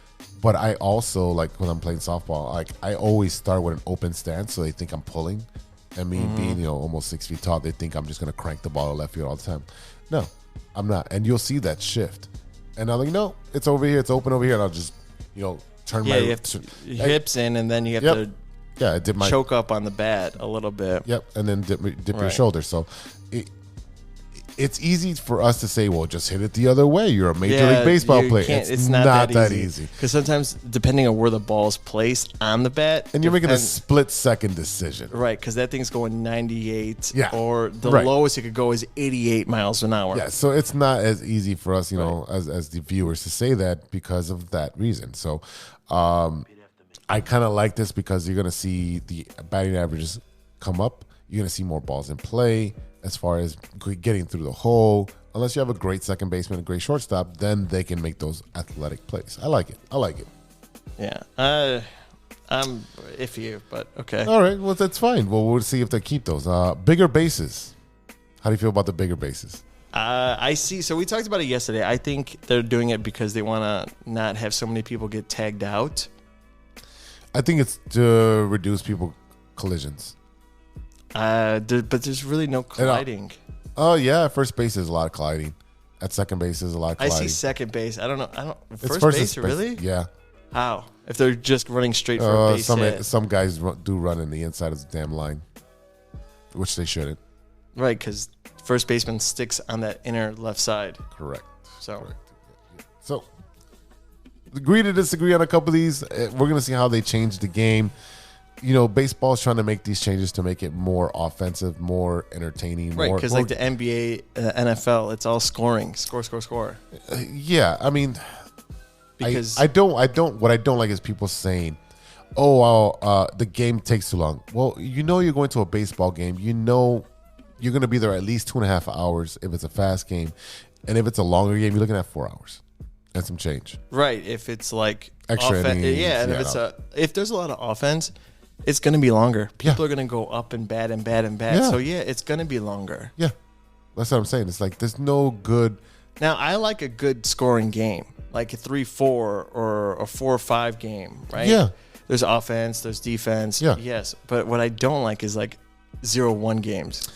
But I also, like when I'm playing softball, I always start with an open stance, so they think I'm pulling. And me being, almost 6 feet tall, they think I'm just going to crank the ball to left field all the time. No, I'm not. And you'll see that shift. And I'm like, no, it's over here. It's open over here. And I'll just, turn my... you have hips in, and then you have to dip my choke up on the bat a little bit. Yep, and then dip your shoulder. So it's easy for us to say, well, just hit it the other way. You're a Major League Baseball player. It's not that easy. Because sometimes, depending on where the ball's placed on the bat. And you're making a split-second decision. Right, because that thing's going 98. Yeah. Or the Right. lowest it could go is 88 miles an hour. Yeah, so it's not as easy for us, as the viewers to say that because of that reason. So I kind of like this because you're going to see the batting averages come up. You're going to see more balls in play. As far as getting through the hole, unless you have a great second baseman, a great shortstop, then they can make those athletic plays. I like it. Yeah. I'm iffy, but okay. All right. Well, that's fine. Well, we'll see if they keep those. Bigger bases. How do you feel about the bigger bases? I see. So we talked about it yesterday. I think they're doing it because they want to not have so many people get tagged out. I think it's to reduce collisions. But there's really no colliding. Oh yeah, at first base is a lot of colliding. At second base is a lot of colliding. I see second base. I don't know. First base, really? Yeah. How? If they're just running straight for a base hit. Some guys do run in the inside of the damn line, which they shouldn't. Right, because first baseman sticks on that inner left side. Correct. So, So, agree to disagree on a couple of these. We're gonna see how they change the game. baseball's trying to make these changes to make it more offensive, more entertaining. Right, because like the NBA, NFL, it's all scoring. Score. Yeah, I mean, Because I don't. What I don't like is people saying, "Oh, the game takes too long." Well, you're going to a baseball game. You're going to be there at least 2.5 hours if it's a fast game, and if it's a longer game, you're looking at 4 hours and some change. Right, if it's like Extra innings, and if there's a lot of offense, it's going to be longer. People Yeah. are going to go up and bad and bad and bad. Yeah. So it's going to be longer. Yeah, that's what I'm saying. It's like there's no good. Now, I like a good scoring game, like a 3-4 or a 4-5 game, right? Yeah. There's offense, there's defense. Yeah. Yes, but what I don't like is like 0-1 games.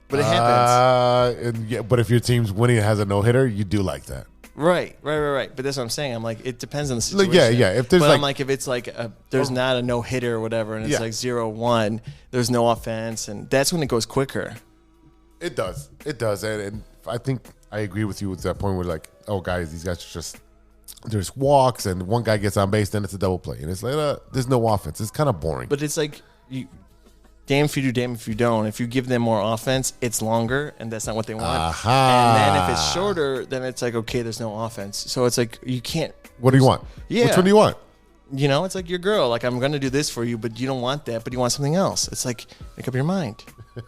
But it happens. But if your team's winning and has a no hitter, you do like that. Right. But that's what I'm saying. I'm like, it depends on the situation. Yeah. If there's I'm like, if it's like there's not a no hitter or whatever, and it's like 0-1, there's no offense, and that's when it goes quicker. It does, and I think I agree with you with that point where like, oh guys, these guys are just there's walks and one guy gets on base, then it's a double play, and it's like there's no offense. It's kind of boring. But it's like damn if you do, damn if you don't. If you give them more offense, it's longer, and that's not what they want. And then if it's shorter, then it's like, okay, there's no offense. So it's like you can't. What do you want? Yeah. Which one do you want? It's like your girl. Like, I'm going to do this for you, but you don't want that, but you want something else. It's like, make up your mind.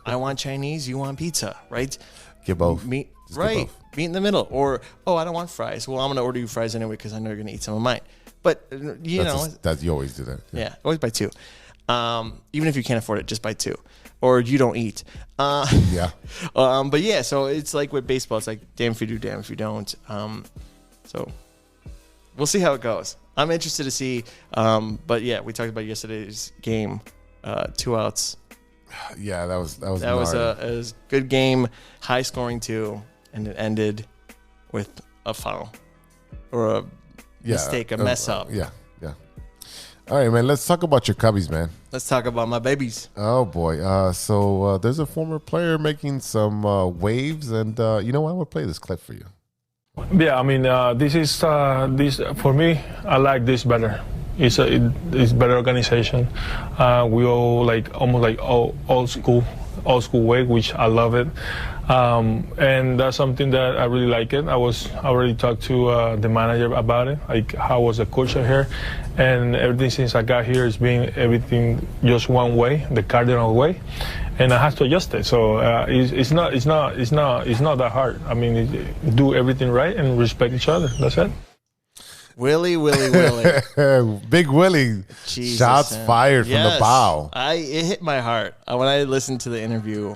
I want Chinese, you want pizza, right? Get both. Meet Just get both. Meet in the middle. Or, I don't want fries. Well, I'm going to order you fries anyway because I know you're going to eat some of mine. But, you always do that. Yeah, always buy two. Even if you can't afford it, just buy two. Or you don't eat. Yeah. But yeah, so it's like with baseball, it's like damn if you do, damn if you don't. So we'll see how it goes. I'm interested to see. But yeah, we talked about yesterday's game. 2 outs. Yeah, that was it was a good game, high scoring too, and it ended with a foul or a mistake, a mess up. Yeah. All right, man. Let's talk about your Cubbies, man. Let's talk about my babies. Oh boy. So there's a former player making some waves, and you know what? I want to play this clip for you. Yeah, I mean, this is this for me. I like this better. It's better organization. We all almost like old school way, which I love it. And that's something that I really like it. I already talked to the manager about it, like how was the culture here, and everything since I got here is being everything just one way, the cardinal way, and I have to adjust it. So it's not that hard. I mean, do everything right and respect each other. That's it. Willie. Big Willie. Jesus, shots man. fired from the bow. It hit my heart. When I listened to the interview,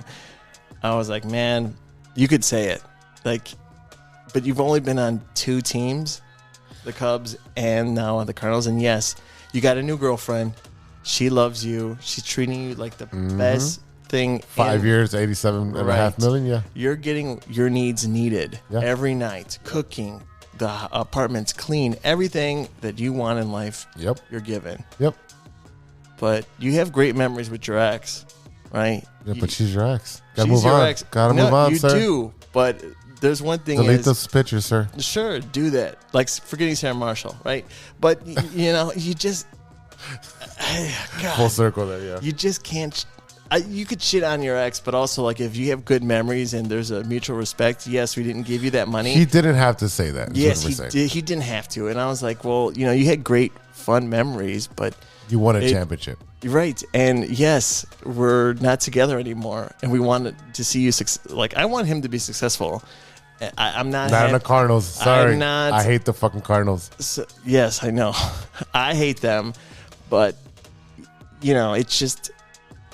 I was like, man, you could say it. But you've only been on 2 teams, the Cubs and now the Cardinals. And yes, you got a new girlfriend. She loves you. She's treating you like the best thing. 5 years, $87.5 million. Yeah. You're getting your needs needed every night. Cooking, the apartment's clean, everything that you want in life, you're given. Yep. But you have great memories with your ex, right? Yeah, but she's your ex. Gotta move on. Ex. Gotta move on, sir. You do, but there's one thing. Delete those pictures, sir. Sure, do that. Like forgetting Sarah Marshall, right? But you just God, full circle there. Yeah. You just can't. You could shit on your ex, but also like if you have good memories and there's a mutual respect. Yes, we didn't give you that money. He didn't have to say that. Yes, he did. He didn't have to. And I was like, well, you had great fun memories, but you won a championship. Right. And yes, we're not together anymore. And we wanted to see you I want him to be successful. I'm not in the Cardinals. Sorry. I hate the fucking Cardinals. So, yes, I know. I hate them. But, it's just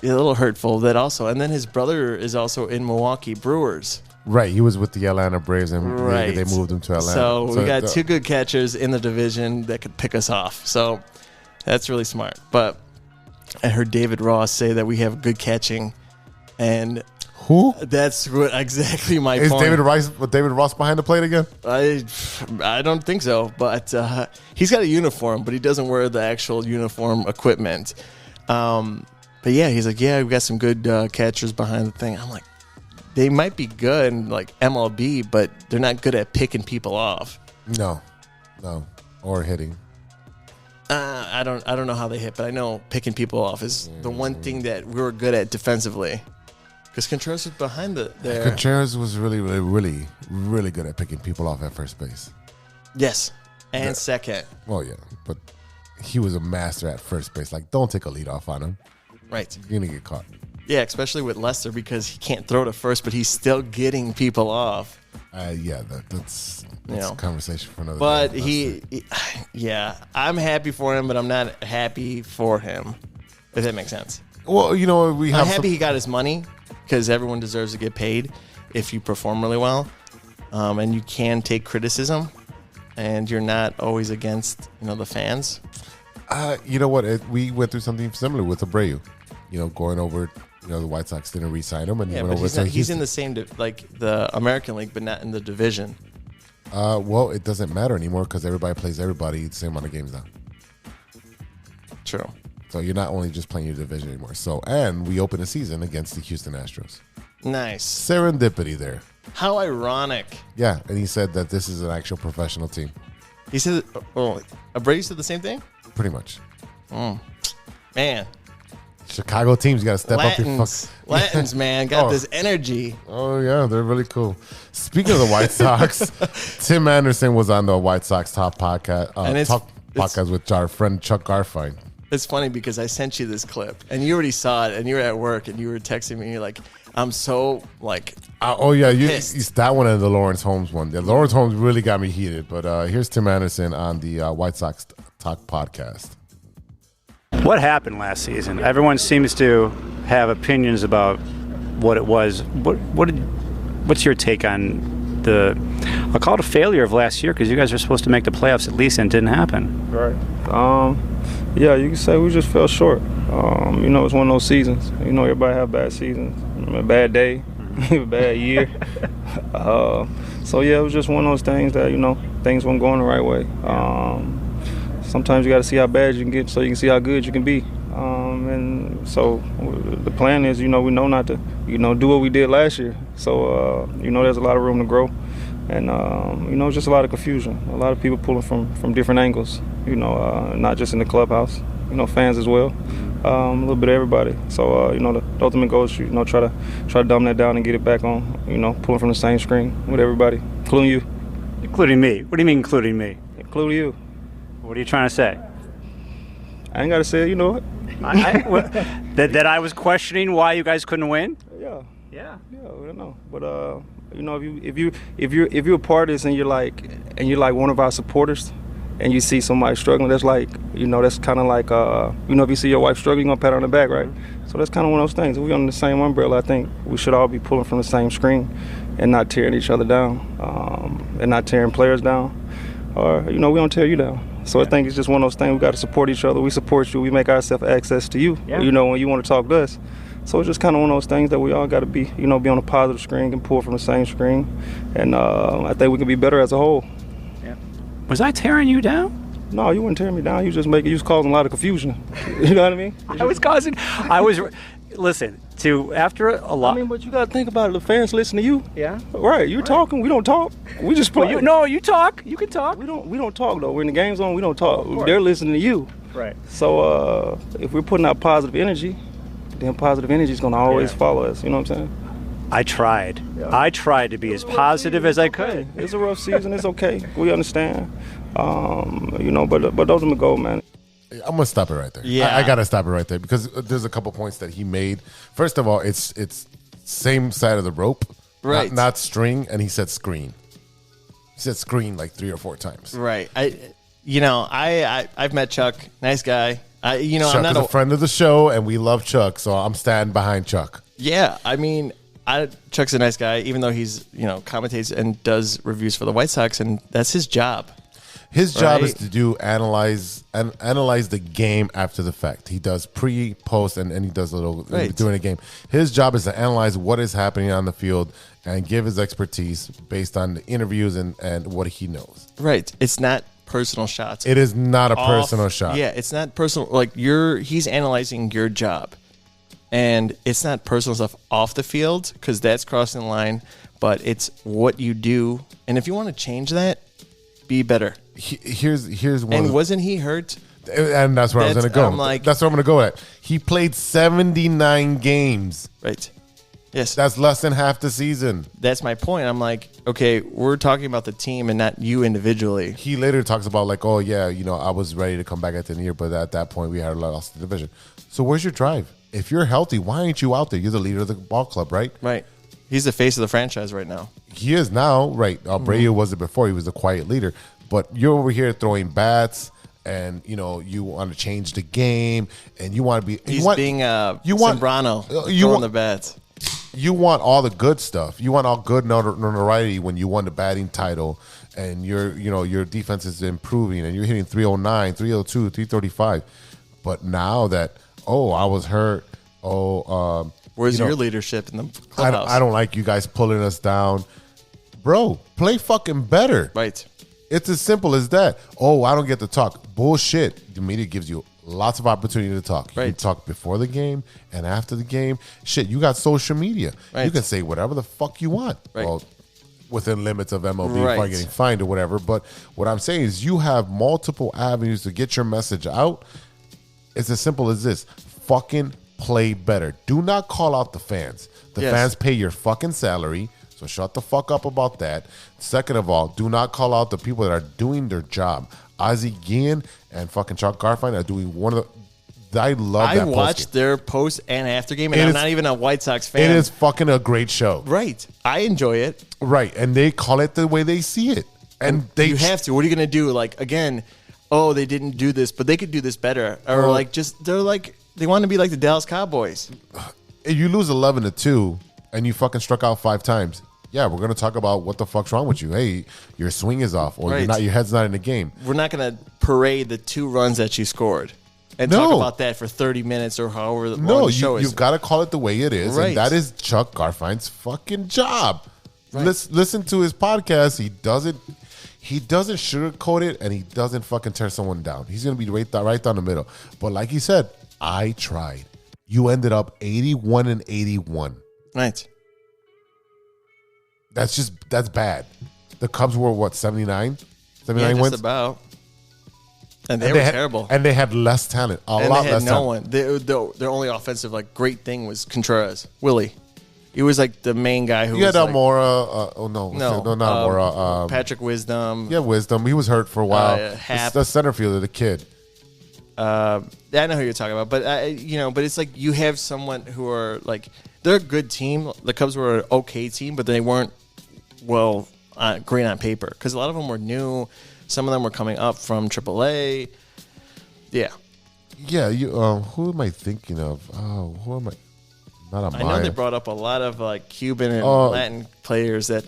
a little hurtful that also. And then his brother is also in Milwaukee Brewers. Right. He was with the Atlanta Braves, and they moved him to Atlanta. So we got 2 good catchers in the division that could pick us off. So that's really smart. But I heard David Ross say that we have good catching, and who? That's exactly my point. Is David Ross behind the plate again? I don't think so, but he's got a uniform, but he doesn't wear the actual uniform equipment. But yeah, he's like, we've got some good catchers behind the thing. I'm like, they might be good in like MLB, but they're not good at picking people off. No, or hitting. I I don't know how they hit, but I know picking people off is the one thing that we were good at defensively. Because Contreras was behind there. Contreras was really, really, really, really good at picking people off at first base. Yes, and second. Well, yeah, but he was a master at first base. Like, don't take a lead off on him. Right. You're going to get caught. Yeah, especially with Lester because he can't throw to first, but he's still getting people off. Yeah, that's a conversation for another but day. Yeah, I'm happy for him, but I'm not happy for him, if that makes sense. Well, I'm happy he got his money because everyone deserves to get paid if you perform really well. And you can take criticism, and you're not always against, the fans. You know what? We went through something similar with Abreu. Going over, the White Sox didn't re-sign him, and he went over. He's in the same, the American League, but not in the division. Well, it doesn't matter anymore because everybody plays everybody the same amount of games now. True. So you're not only just playing your division anymore. And we open the season against the Houston Astros. Nice. Serendipity there. How ironic. Yeah, and he said that this is an actual professional team. He said, Abreu said the same thing? Pretty much. Man. Chicago teams got to step up your Latins, man, got this energy. Oh, yeah, they're really cool. Speaking of the White Sox, Tim Anderson was on the White Sox Top Podcast, podcast with our friend Chuck Garfien. It's funny because I sent you this clip, and you already saw it, and you were at work, and you were texting me, and you're like, I'm so, pissed. That one and the Lawrence Holmes one. The Lawrence Holmes really got me heated, but here's Tim Anderson on the White Sox Talk Podcast. What happened last season? Everyone seems to have opinions about what it was. What's your take on I'll call it a failure of last year because you guys were supposed to make the playoffs at least and it didn't happen. Right. Yeah, you can say we just fell short. It's one of those seasons. Everybody have bad seasons. A bad day, a bad year. It was just one of those things that, things weren't going the right way. Sometimes you got to see how bad you can get so you can see how good you can be. And so the plan is, we know not to, do what we did last year. So, there's a lot of room to grow. And, just a lot of confusion. A lot of people pulling from different angles, not just in the clubhouse, fans as well. A little bit of everybody. So, the ultimate goal is, try to dumb that down and get it back on, pulling from the same screen with everybody, including you. Including me? What do you mean including me? Including you. What are you trying to say? I ain't got to say it, you know it. That I was questioning why you guys couldn't win? Yeah. Yeah. Yeah, I don't know. But if you're a part of this and you're like one of our supporters and you see somebody struggling, that's like, that's kind of like if you see your wife struggling, you're gonna pat her on the back, right? So that's kind of one of those things. If we're under the same umbrella, I think we should all be pulling from the same screen and not tearing each other down, and not tearing players down, or we don't tear you down. So I think it's just one of those things. We got to support each other. We support you. We make ourselves access to you. Yeah. When you want to talk to us. So it's just kind of one of those things that we all got to be, be on a positive screen and pull from the same screen. And I think we can be better as a whole. Yeah. Was I tearing you down? No, you weren't tearing me down. You was causing a lot of confusion. You know what I mean? Listen, after a lot. But you got to think about it. The fans listen to you. Yeah. Right. You're talking. We don't talk. We just play. You talk. You can talk. We don't talk though. We're in the game zone. We don't talk. They're listening to you. Right. So if we're putting out positive energy, then positive energy is going to always follow us. You know what I'm saying? I tried. Yeah. I tried to be as positive as I could. It's a rough season. It's okay. We understand. But those are my goals, man. I'm gonna stop it right there. Yeah, I gotta stop it right there because there's a couple points that he made. First of all, it's same side of the rope, right? Not string, and he said screen. He said screen like 3 or 4 times. Right. I've met Chuck, nice guy. Chuck is a friend of the show, and we love Chuck, so I'm standing behind Chuck. Yeah, Chuck's a nice guy, even though he's commentates and does reviews for the White Sox, and that's his job. His job is to analyze the game after the fact. He does pre, post, and he does a little during the game. His job is to analyze what is happening on the field and give his expertise based on the interviews and what he knows. Right. It's not personal shots. It is not a personal shot. Yeah, it's not personal. Like he's analyzing your job, and it's not personal stuff off the field because that's crossing the line. But it's what you do, and if you want to change that, be better. Here's one. And wasn't he hurt And that's where I was going to go. I'm like, that's where I'm going to go at. He played 79 games. Right. Yes. That's less than half the season. That's my point. I'm like, okay, we're talking about the team and not you individually. He later talks about like, oh yeah, I was ready to come back at the end of the year, but at that point we had lost the division. So where's your drive? If you're healthy, why aren't you out there? You're the leader of the ball club, right? Right. He's the face of the franchise right now. He is now, right? Brady wasn't before. He was the quiet leader. But you're over here throwing bats, and you want to change the game, and you want to be. He's being Zambrano throwing the bats. You want all the good stuff. You want all good notoriety when you won the batting title, and your defense is improving, and you're hitting 309, 302, 335. But now that I was hurt. Where's your leadership in the clubhouse? I don't like you guys pulling us down, bro. Play fucking better. Right. It's as simple as that. I don't get to talk. Bullshit. The media gives you lots of opportunity to talk. Right. You can talk before the game and after the game. Shit, you got social media. Right. You can say whatever the fuck you want. Right. Well, within limits of MLB, Right. before getting fined or whatever. But what I'm saying is you have multiple avenues to get your message out. It's as simple as this. Fucking play better. Do not call out the fans. The fans pay your fucking salary. So shut the fuck up about that. Second of all, do not call out the people that are doing their job. Ozzie Guillen and fucking Chuck Garfien are doing one of the. I love that. I watched their post and after game, and I'm not even a White Sox fan. It is fucking a great show. Right. I enjoy it. Right. And they call it the way they see it. And you have to. What are you going to do? Like, again, they didn't do this, but they could do this better. Or they want to be like the Dallas Cowboys. If you lose 11-2 and you fucking struck out 5 times, yeah, we're going to talk about what the fuck's wrong with you. Hey, your swing is off, or your head's not in the game. We're not going to parade the 2 runs that you scored and talk about that for 30 minutes or however long the show is. You've got to call it the way it is, and that is Chuck Garfien's fucking job. Right. Listen to his podcast. He doesn't sugarcoat it, and he doesn't fucking tear someone down. He's going to be right down the middle. But like he said, I tried. You ended up 81-81. Right. That's bad. The Cubs were what, 79? 79 just wins? About. And they were terrible. And they had less talent. A lot less talent. Their only offensive great thing was Contreras, Willie. He was like the main guy who you was had Almora. No, not Almora. Patrick Wisdom. Yeah, Wisdom. He was hurt for a while. Hap. The center fielder, the kid. I know who you're talking about, but but it's like you have someone who are like they're a good team. The Cubs were an okay team, but they weren't great on paper because a lot of them were new. Some of them were coming up from AAA. Yeah. Yeah. Who am I thinking of? Who am I? Not Amaya. I know they brought up a lot of Cuban and Latin players that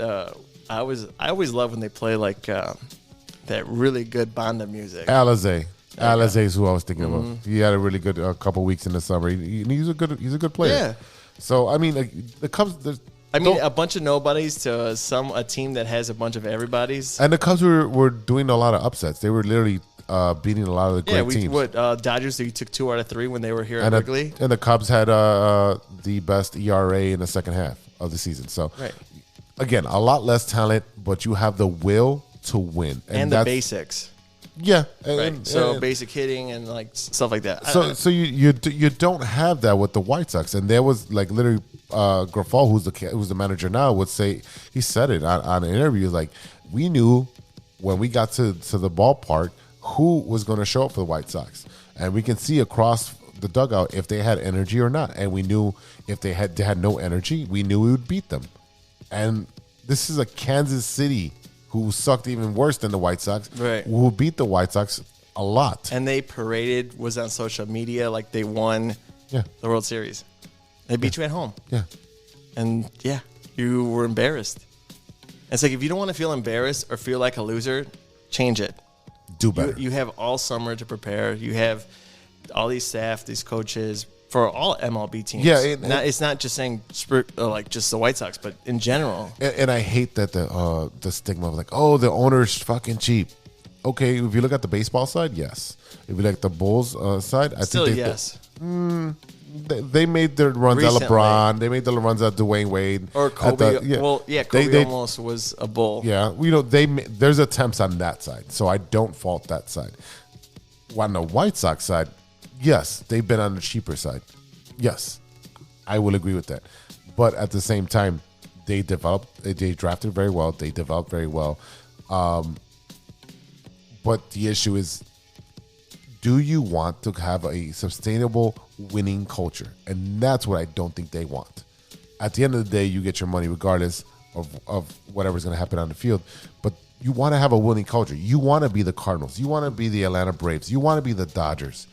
I always love when they play that really good banda music. Alize. Alize is who I was thinking of. He had a really good couple weeks in the summer. He's a good player. Yeah. So I mean, the Cubs. A bunch of nobodies to a team that has a bunch of everybody's. And the Cubs were doing a lot of upsets. They were literally beating a lot of the great teams. Dodgers, they took 2 out of 3 when they were here at Wrigley. And the Cubs had the best ERA in the second half of the season. So, again, a lot less talent, but you have the will to win. And the basics. Yeah. So basic hitting and stuff like that. So you don't have that with the White Sox. And there was literally Grafal, who's the manager now, would say, he said it on an interview, we knew when we got to the ballpark who was going to show up for the White Sox. And we can see across the dugout if they had energy or not. And we knew if they had no energy, we knew we would beat them. And this is a Kansas City who sucked even worse than the White Sox, who beat the White Sox a lot. And they was on social media like they won the World Series. They beat you at home. Yeah. And, you were embarrassed. It's if you don't want to feel embarrassed or feel like a loser, change it. Do better. You have all summer to prepare. You have all these staff, these coaches, for all MLB teams. Yeah. It's not just saying just the White Sox, but in general. And I hate that the stigma of the owner's fucking cheap. Okay, if you look at the baseball side, yes. If you look at the Bulls side, I think yes. They made their runs Recently. at LeBron. They made the runs at Dwayne Wade. Or Kobe. Kobe almost was a Bull. Yeah, there's attempts on that side, so I don't fault that side. On the White Sox side, yes, they've been on the cheaper side. Yes, I will agree with that. But at the same time, they drafted very well. They developed very well. But the issue is, do you want to have a sustainable winning culture? And that's what I don't think they want. At the end of the day, you get your money regardless of whatever's going to happen on the field. But you want to have a winning culture. You want to be the Cardinals. You want to be the Atlanta Braves. You want to be the Dodgers.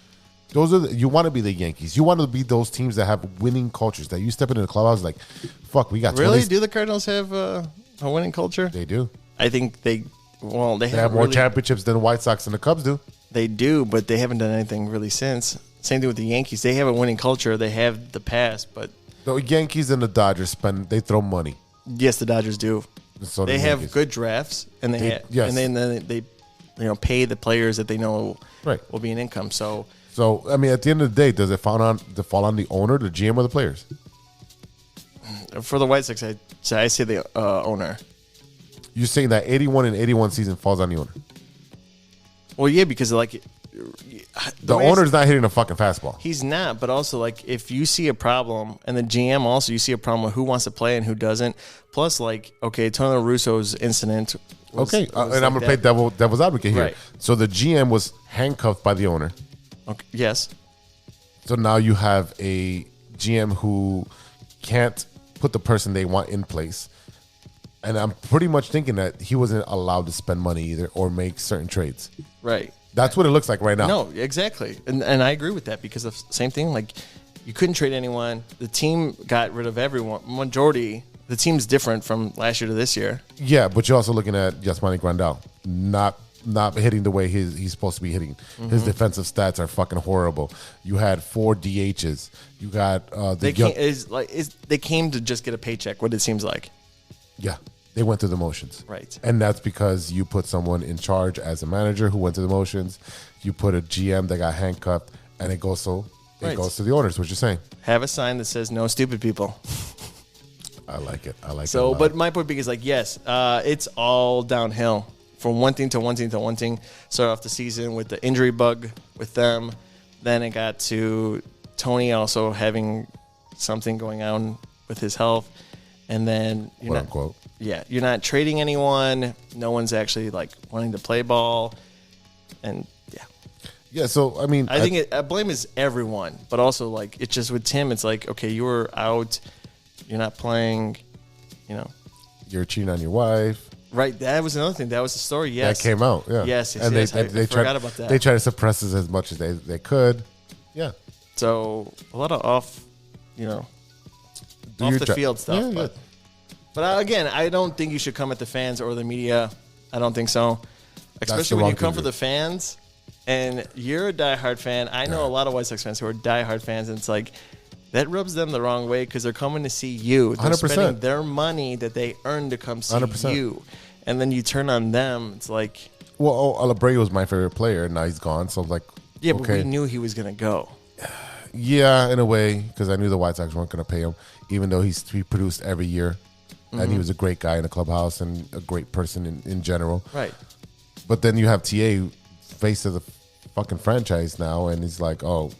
You want to be the Yankees. You want to be those teams that have winning cultures, that you step into the clubhouse like, fuck, we got 20. Really? Do the Cardinals have a winning culture? They do. I think they have more championships than the White Sox and the Cubs do. They do, but they haven't done anything really since. Same thing with the Yankees. They have a winning culture. They have the past, but the Yankees and the Dodgers they throw money. Yes, the Dodgers do. So they have good drafts, and they pay the players that they know will be an income. So I mean, at the end of the day, does it fall on the owner, the GM, or the players? For the White Sox, I say the owner. You're saying that 81 and 81 season falls on the owner? Well, yeah, because the owner's not hitting a fucking fastball. He's not, but also if you see a problem, and the GM also, you see a problem with who wants to play and who doesn't. Plus, Tony Russo's incident. And I'm gonna play devil's advocate here. Right. So the GM was handcuffed by the owner. Okay. Yes. So now you have a GM who can't put the person they want in place. And I'm pretty much thinking that he wasn't allowed to spend money either or make certain trades. Right. That's what it looks like right now. No, exactly. And I agree with that because of same thing. You couldn't trade anyone. The team got rid of everyone. Majority. The team's different from last year to this year. Yeah, but you're also looking at Yasmani Grandal not hitting the way he's supposed to be hitting. Mm-hmm. His defensive stats are fucking horrible. You had 4 DHs. You got they came to just get a paycheck. What it seems like. Yeah, they went through the motions. Right. And that's because you put someone in charge as a manager who went through the motions. You put a GM that got handcuffed, and it goes to the owners. What you're saying? Have a sign that says "No stupid people." I like it. I like it. So, but my point being is yes, it's all downhill from one thing to one thing to one thing. Started off the season with the injury bug with them. Then it got to Tony also having something going on with his health. And then you're not trading anyone. No one's actually wanting to play ball, and yeah. So I mean, I think blame is everyone, but also it's just with Tim. It's okay, you were out, you're not playing, you're cheating on your wife. Right, that was another thing. That was the story. Yes, that came out. Yeah, yes. And they forgot about that. They try to suppress it as much as they could. Yeah. So a lot of off the field stuff. Yeah, but again, I don't think you should come at the fans or the media. I don't think so. Especially when you come for the fans and you're a diehard fan. I know a lot of White Sox fans who are diehard fans, and it's that rubs them the wrong way because they're coming to see you. They're 100%. spending their money that they earned to come see 100%. You. And then you turn on them. It's well, Abreu was my favorite player, and now he's gone. So I'm yeah, but we knew he was going to go. Yeah, in a way, because I knew the White Sox weren't going to pay him, even though he produced every year. Mm-hmm. And he was a great guy in the clubhouse and a great person in general. Right. But then you have TA, face of the fucking franchise now, and he's oh,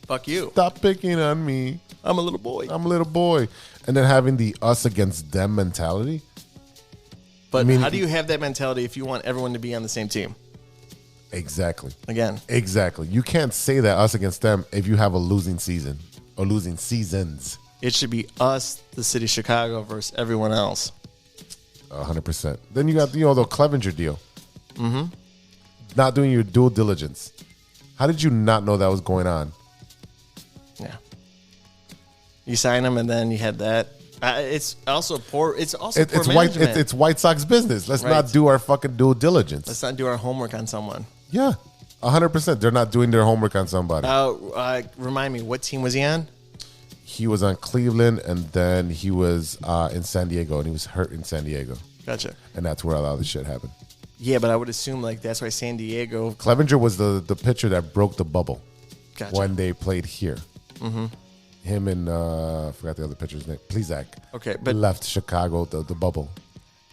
fuck you. Stop picking on me. I'm a little boy. And then having the us against them mentality. But how do you have that mentality if you want everyone to be on the same team? Exactly. Again. Exactly. You can't say that us against them if you have a losing season or losing seasons. It should be us, the city of Chicago, versus everyone else. 100%. Then you got, the Clevenger deal. Mm-hmm. Not doing your due diligence. How did you not know that was going on? Yeah. You sign him, and then you had that. It's also poor. It's also poor management. It's White Sox business. Let's not do our fucking due diligence. Let's not do our homework on someone. Yeah, 100%. They're not doing their homework on somebody. Remind me, what team was he on? He was on Cleveland, and then he was in San Diego, and he was hurt in San Diego. Gotcha. And that's where a lot of this shit happened. Yeah, but I would assume that's why San Diego. Clevenger was the pitcher that broke the bubble. Gotcha. When they played here. Mm-hmm. Him and I forgot the other pitcher's name. Plesac. Okay, but left Chicago the bubble.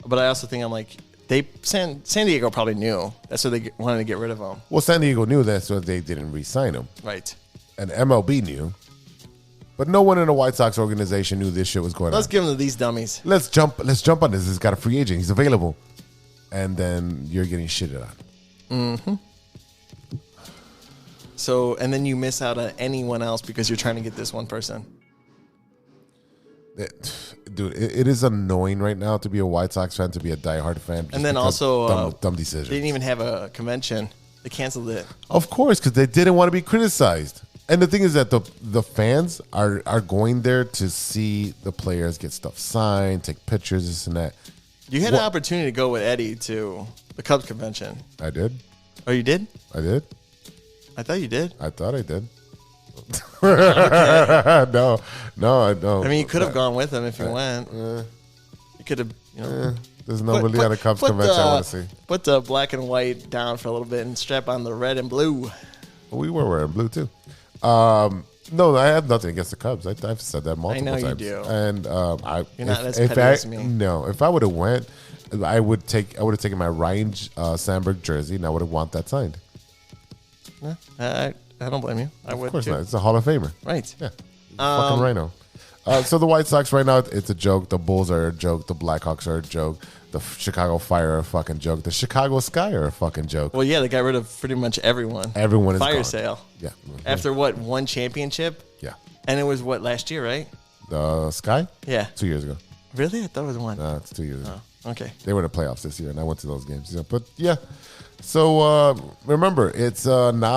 But I also think San Diego probably knew. That's why they wanted to get rid of him. Well, San Diego knew that, so they didn't re-sign him. Right. And MLB knew. But no one in the White Sox organization knew this shit was going on. Let's give him to these dummies. Let's jump on this. He's got a free agent. He's available. And then you're getting shitted on. Mm-hmm. So, and then you miss out on anyone else because you're trying to get this one person. Dude, it is annoying right now to be a White Sox fan, to be a diehard fan. And then also, dumb decisions. They didn't even have a convention. They canceled it. Of course, because they didn't want to be criticized. And the thing is that the fans are going there to see the players get stuff signed, take pictures, this and that. You had an opportunity to go with Eddie to the Cubs convention. I did. Oh, you did? I did. I thought you did. I thought I did. No, I don't. I mean, you could have gone with him if you went. You could have, there's nobody at a Cubs convention I want to see. Put the black and white down for a little bit and strap on the red and blue. We were wearing blue too. No, I have nothing against the Cubs. I've said that multiple times. I know you do. And you're not as petty as me. No, if I would have went, I would have taken my Ryan Sandberg jersey, and I would have want that signed. No, I don't blame you. I would. Of course too. not. It's a Hall of Famer. Right. Yeah. Fucking Rhino. So the White Sox right now, it's a joke. The Bulls are a joke. The Blackhawks are a joke. The Chicago Fire are a fucking joke. The Chicago Sky are a fucking joke. Well, yeah, they got rid of pretty much everyone. Everyone is fire gone. sale. Yeah. After what, one championship? Yeah. And it was what, last year, right? The Sky? Yeah. 2 years ago. Really? I thought it was one. No, it's 2 years ago. Oh, okay. They were in the playoffs this year, and I went to those games. Yeah, but yeah. So remember, it's us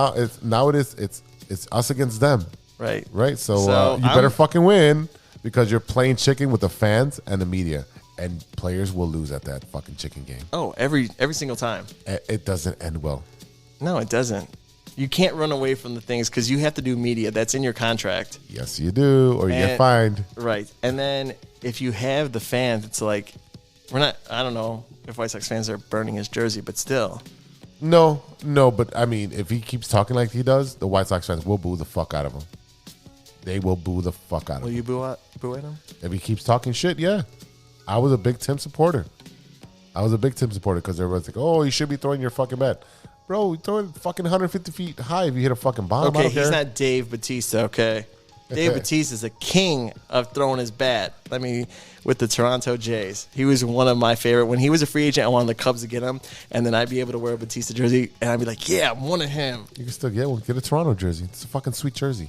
against them. Right. Right. So you better fucking win, because you're playing chicken with the fans and the media, and players will lose at that fucking chicken game. Oh, every single time. It doesn't end well. No, it doesn't. You can't run away from the things because you have to do media. That's in your contract. Yes, you do, or you get fined. Right. And then if you have the fans, it's like, I don't know if White Sox fans are burning his jersey, but still. No, but I mean, if he keeps talking like he does, the White Sox fans will boo the fuck out of him. They will boo the fuck out of him. Will you boo at him? If he keeps talking shit, yeah. I was a big Tim supporter. Because everyone's like, oh, you should be throwing your fucking bat. Bro, you throw it fucking 150 feet high if you hit a fucking bomb. Okay, he's not Dave Bautista, okay? Dave Bautista is a king of throwing his bat. I mean, with the Toronto Jays. He was one of my favorite. When he was a free agent, I wanted the Cubs to get him, and then I'd be able to wear a Bautista jersey, and I'd be like, yeah, I'm one of him. You can still get one. Get a Toronto jersey. It's a fucking sweet jersey.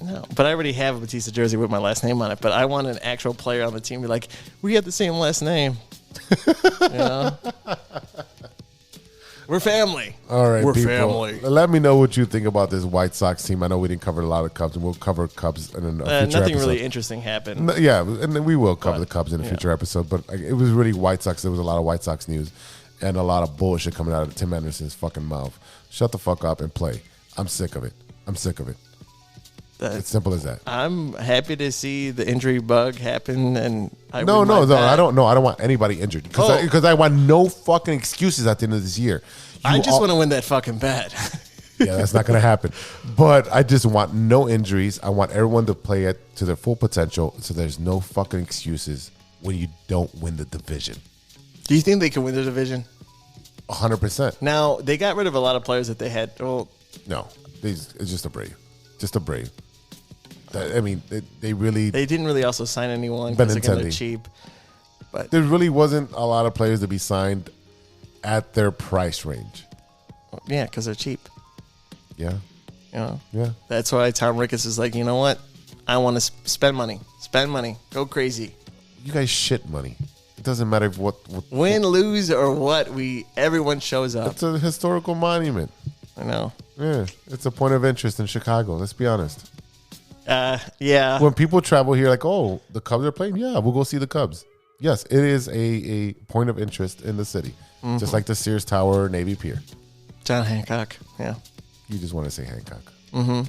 No, but I already have a Bautista jersey with my last name on it, but I want an actual player on the team to be like, we have the same last name. You know? We're family. All right, we're people. Family. Let me know what you think about this White Sox team. I know we didn't cover a lot of Cubs, and we'll cover Cubs in a future nothing episode. really interesting happened. Yeah, and then we will cover the Cubs in a future episode. But it was really White Sox. There was a lot of White Sox news and a lot of bullshit coming out of Tim Anderson's fucking mouth. Shut the fuck up and play. I'm sick of it. It's simple as that. I'm happy to see the injury bug happen, and I don't want anybody injured because I want no fucking excuses at the end of this year. I just want to win that fucking bet. Yeah, that's not going to happen. But I just want no injuries. I want everyone to play it to their full potential, so there's no fucking excuses when you don't win the division. Do you think they can win the division? 100%. Now, they got rid of a lot of players that they had. Well, no, it's just a Brave. Just a Brave. I mean, they didn't really also sign anyone because they're cheap. But there really wasn't a lot of players to be signed at their price range. Yeah, because they're cheap. Yeah. You know? Yeah. That's why Tom Ricketts is like, you know what? I want to spend money. Spend money. Go crazy. You guys shit money. It doesn't matter what win, lose, or what. Everyone shows up. It's a historical monument. I know. Yeah. It's a point of interest in Chicago. Let's be honest. Yeah. When people travel here, like, oh, the Cubs are playing? Yeah, we'll go see the Cubs. Yes, it is a point of interest in the city. Mm-hmm. Just like the Sears Tower, Navy Pier. John Hancock, yeah. You just want to say Hancock. Mm-hmm.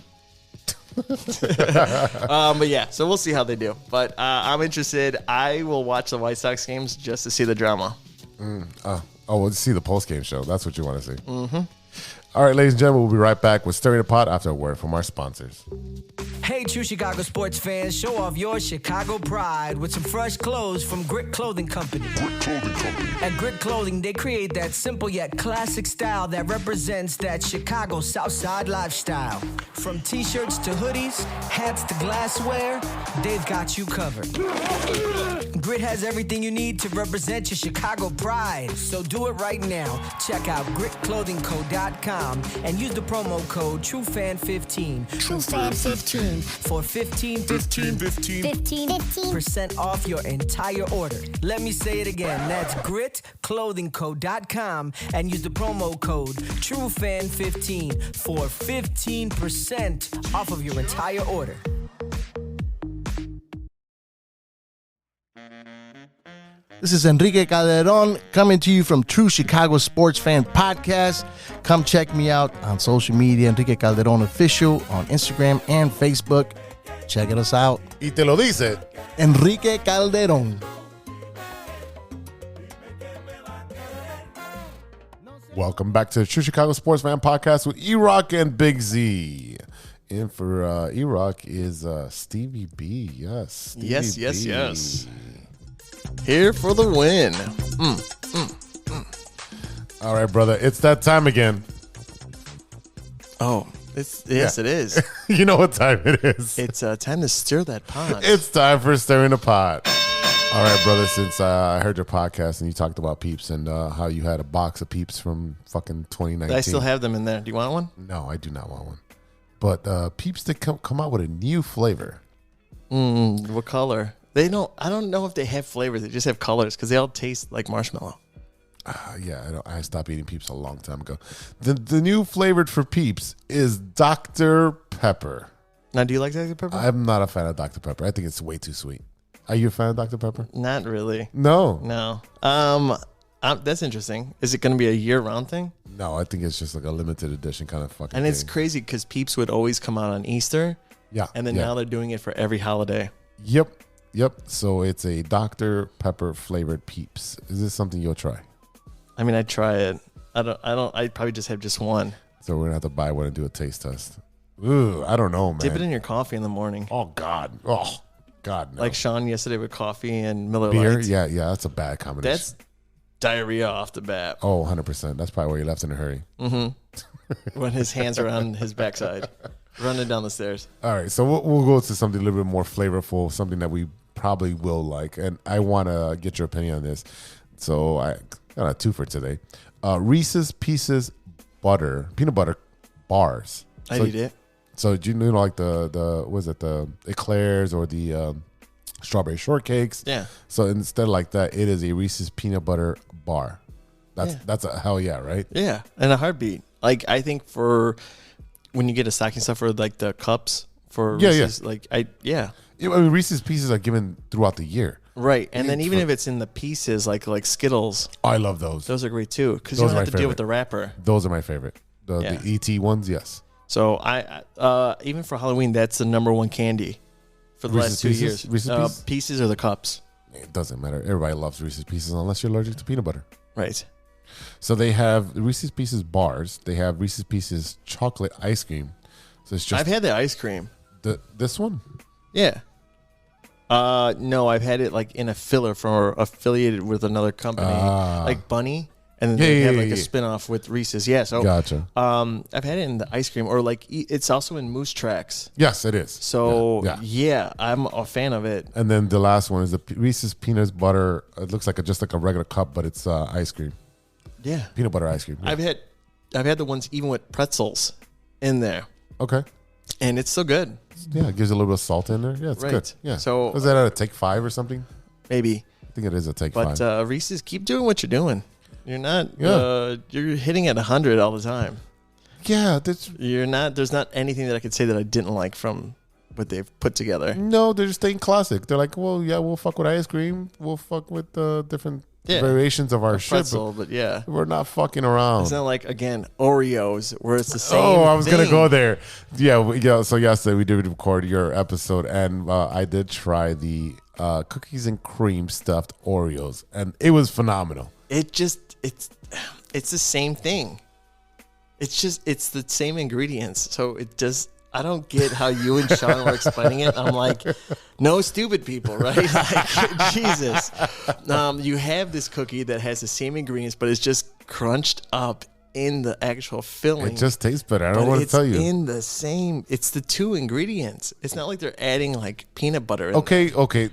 But yeah, so we'll see how they do. But I'm interested. I will watch the White Sox games just to see the drama. We'll see the post-game show. That's what you want to see. Mm-hmm. All right, ladies and gentlemen, we'll be right back with Stirring the Pot after a word from our sponsors. Hey, true Chicago sports fans, show off your Chicago pride with some fresh clothes from Grit Clothing Company. At Grit Clothing, they create that simple yet classic style that represents that Chicago Southside lifestyle. From t-shirts to hoodies, hats to glassware, they've got you covered. Grit has everything you need to represent your Chicago pride, so do it right now. Check out gritclothingco.com and use the promo code TrueFan15. TrueFan15 for 15% off your entire order. Let me say it again. That's gritclothingco.com and use the promo code TrueFan15 for 15% off of your entire order. This is Enrique Calderon coming to you from True Chicago Sports Fan Podcast. Come check me out on social media, Enrique Calderon Official on Instagram and Facebook. Check us out. Y te lo dice Enrique Calderon. Welcome back to the True Chicago Sports Fan Podcast with E-Rock and Big Z. In for E-Rock is Stevie B. Yes. Stevie Yes. Here for the win. All right, brother. It's that time again. Oh, it is. You know what time it is. It's time to stir that pot. It's time for stirring the pot. All right, brother. Since I heard your podcast and you talked about Peeps and how you had a box of Peeps from fucking 2019. I still have them in there. Do you want one? No, I do not want one. But Peeps did come out with a new flavor. What color? I don't know if they have flavors. They just have colors because they all taste like marshmallow. I stopped eating Peeps a long time ago. The new flavored for Peeps is Dr. Pepper. Now, do you like Dr. Pepper? I'm not a fan of Dr. Pepper. I think it's way too sweet. Are you a fan of Dr. Pepper? Not really. No. That's interesting. Is it going to be a year-round thing? No, I think it's just like a limited edition kind of fucking And thing. it's crazy because Peeps would always come out on Easter. Yeah. And then now they're doing it for every holiday. Yep. So it's a Dr. Pepper flavored Peeps. Is this something you'll try? I mean, I'd try it. I'd probably just have just one. So we're going to have to buy one and do a taste test. Ooh, I don't know, man. Dip it in your coffee in the morning. Oh, God. Oh, God, no. Like Sean yesterday with coffee and Miller Beer? Lite. Yeah, that's a bad combination. That's diarrhea off the bat. Oh, 100%. That's probably why you left in a hurry. Mm-hmm. When his hands are on his backside. Running down the stairs. All right, so we'll go to something a little bit more flavorful, something that we probably will like, and I want to get your opinion on this. So I got a two for today. Reese's Pieces peanut butter bars. I eat it. So do you know like the eclairs or the strawberry shortcakes? Yeah. So instead of like that, it is a Reese's peanut butter bar. That's a hell yeah, right? Yeah, and a heartbeat. Like I think for when you get a stocking stuffer, like the cups for Reese's, I mean, Reese's Pieces are given throughout the year. Right, and then even if it's in the pieces, like Skittles. Oh, I love those. Those are great too, because you don't have to deal with the wrapper. Those are my favorite. The ET ones, yes. So I even for Halloween, that's the number one candy for the last 2 years. Reese's Pieces or the cups. It doesn't matter. Everybody loves Reese's Pieces unless you're allergic to peanut butter. Right. So they have Reese's Pieces bars. They have Reese's Pieces chocolate ice cream. So it's just I've had the ice cream. This one? Yeah. No, I've had it like in a filler affiliated with another company, like Bunny, and then they have like a spinoff with Reese's. Yeah, so gotcha. I've had it in the ice cream, or like it's also in Moose Tracks. Yes, it is. So yeah, I'm a fan of it. And then the last one is the Reese's peanut butter. It looks like just like a regular cup, but it's ice cream. Yeah, peanut butter ice cream. Yeah. I've had the ones even with pretzels in there. Okay. And it's so good. Yeah, it gives a little bit of salt in there. Yeah, it's good. Yeah. So was that at a take 5 or something? Maybe. I think it is a take 5. But Reese's, keep doing what you're doing. You're not. You're hitting at 100 all the time. Yeah, you're not. There's not anything that I could say that I didn't like from what they've put together. No, they're just staying classic. They're like, well, yeah, we'll fuck with ice cream. We'll fuck with different variations of our shit. Pretzel, but yeah, we're not fucking around. It's not like, again, Oreos where it's the same. Oh, I was gonna go there. Yeah. So yesterday we did record your episode, and I did try the cookies and cream stuffed Oreos, and it was phenomenal. It's the same thing. It's the same ingredients, so it does. I don't get how you and Sean were explaining it. I'm like, no stupid people, right? Like, Jesus. You have this cookie that has the same ingredients, but it's just crunched up in the actual filling. It just tastes better. I don't want to tell you. It's in the same. It's the two ingredients. It's not like they're adding like peanut butter. Okay.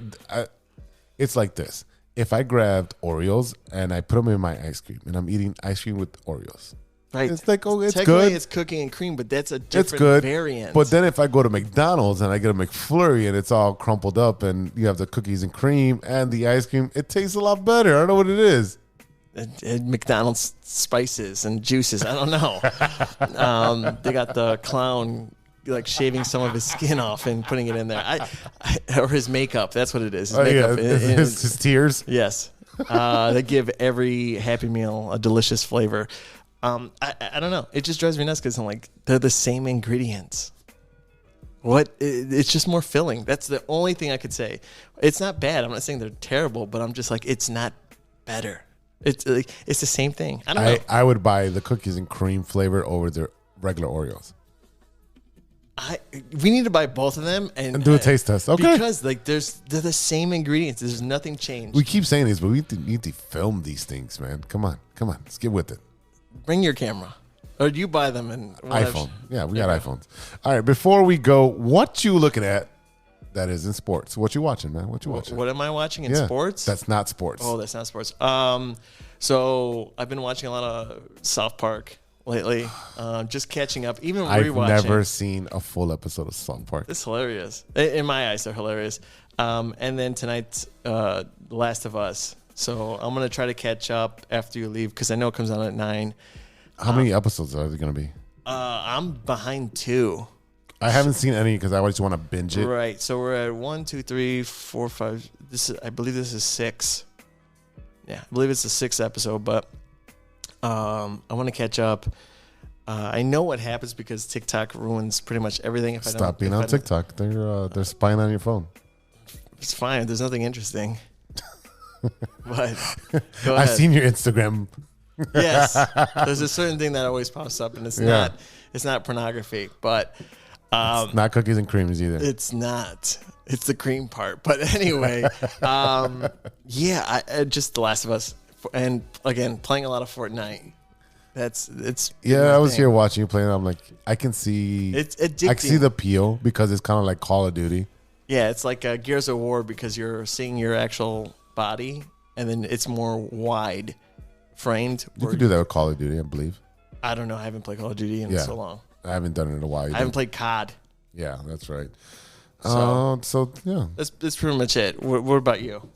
It's like this. If I grabbed Oreos and I put them in my ice cream, and I'm eating ice cream with Oreos, right? It's like, it's technically good. It's cookie and cream, but that's a different It's good. variant. But then if I go to McDonald's and I get a McFlurry and it's all crumpled up and you have the cookies and cream and the ice cream, it tastes a lot better. I don't know what it is. McDonald's spices and juices. I don't know. They got the clown like shaving some of his skin off and putting it in there. Or his makeup. That's what it is. His makeup. His tears. Yes. They give every Happy Meal a delicious flavor. I don't know. It just drives me nuts because I'm like, they're the same ingredients. It's just more filling. That's the only thing I could say. It's not bad. I'm not saying they're terrible, but I'm just like, it's not better. It's like, it's the same thing. I don't know. I would buy the cookies and cream flavor over the regular Oreos. We need to buy both of them and do a taste test. Okay. Because like they're the same ingredients. There's nothing changed. We keep saying this, but we need to film these things, man. Come on. Let's get with it. Bring your camera. Or do you buy them and iPhone? Yeah, we got iPhones. All right, before we go, what you looking at that is in sports? What you watching, man? What you watching? What am I watching in sports? That's not sports. Oh, that's not sports. So I've been watching a lot of South Park lately. Just catching up, even rewatching. I've never seen a full episode of South Park. It's hilarious. In my eyes, they're hilarious. And then tonight, Last of Us. So I'm going to try to catch up after you leave because I know it comes on at 9. How many episodes are there going to be? I'm behind 2. I haven't seen any because I always want to binge it. Right. So we're at 1, 2, 3, 4, 5. I believe this is 6. Yeah, I believe it's the 6th episode, but I want to catch up. I know what happens because TikTok ruins pretty much everything. Stop being on TikTok. They're spying on your phone. It's fine. There's nothing interesting. But go ahead. I've seen your Instagram. Yes, there's a certain thing that always pops up, and it's not pornography, but it's not cookies and creams either. It's not. It's the cream part. But anyway, just The Last of Us, and again playing a lot of Fortnite. I was here watching you playing. I'm like, I can see. It's addicting. I can see the appeal because it's kind of like Call of Duty. Yeah, it's like Gears of War because you're seeing your actual body, and then it's more wide framed. You could do that with Call of Duty, I believe. I don't know. I haven't played Call of Duty in so long. I haven't done it in a while either. I haven't played COD. Yeah, that's right. So yeah, that's pretty much it. What about you?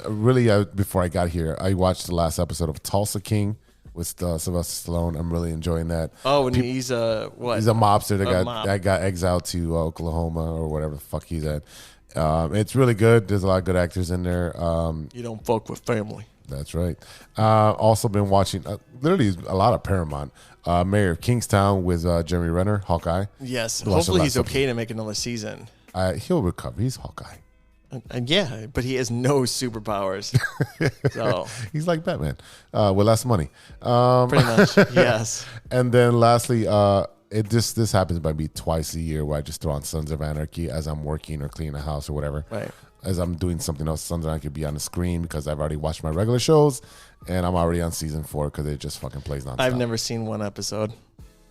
Really, before I got here, I watched the last episode of Tulsa King with Sylvester Stallone. I'm really enjoying that. Oh, and he's what? He's a mobster that got exiled to Oklahoma or whatever the fuck he's at. It's really good. There's a lot of good actors in there. You don't fuck with family. That's right. Also been watching literally a lot of Paramount. Mayor of Kingstown with Jeremy Renner, Hawkeye. Yes. Hopefully he's okay to make another season. He'll recover. He's Hawkeye. Yeah, but he has no superpowers. So he's like Batman with less money. Pretty much, yes. And then lastly, this happens by me twice a year where I just throw on Sons of Anarchy as I'm working or cleaning the house or whatever. Right. As I'm doing something else, Sons of Anarchy could be on the screen because I've already watched my regular shows and I'm already on season 4 because it just fucking plays nonstop. I've never seen one episode.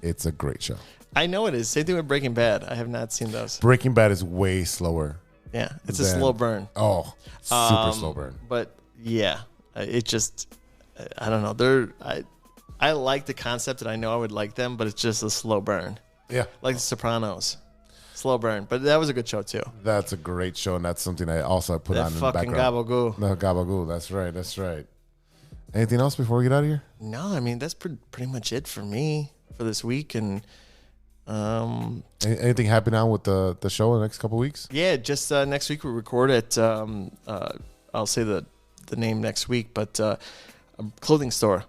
It's a great show. I know it is. Same thing with Breaking Bad. I have not seen those. Breaking Bad is way slower. Yeah, it's a slow burn. Oh, super slow burn. But yeah, it just, I don't know. I like the concept and I know I would like them, but it's just a slow burn. Yeah. Like The Sopranos. Slow burn. But that was a good show too. That's a great show, and that's something I also put on in the background. Gabagool. No, Gabagool. That's right. Anything else before we get out of here? No, I mean, that's pretty much it for me for this week. And anything happening on with the show in the next couple of weeks? Yeah, just next week we record at I'll say the name next week, but a clothing store.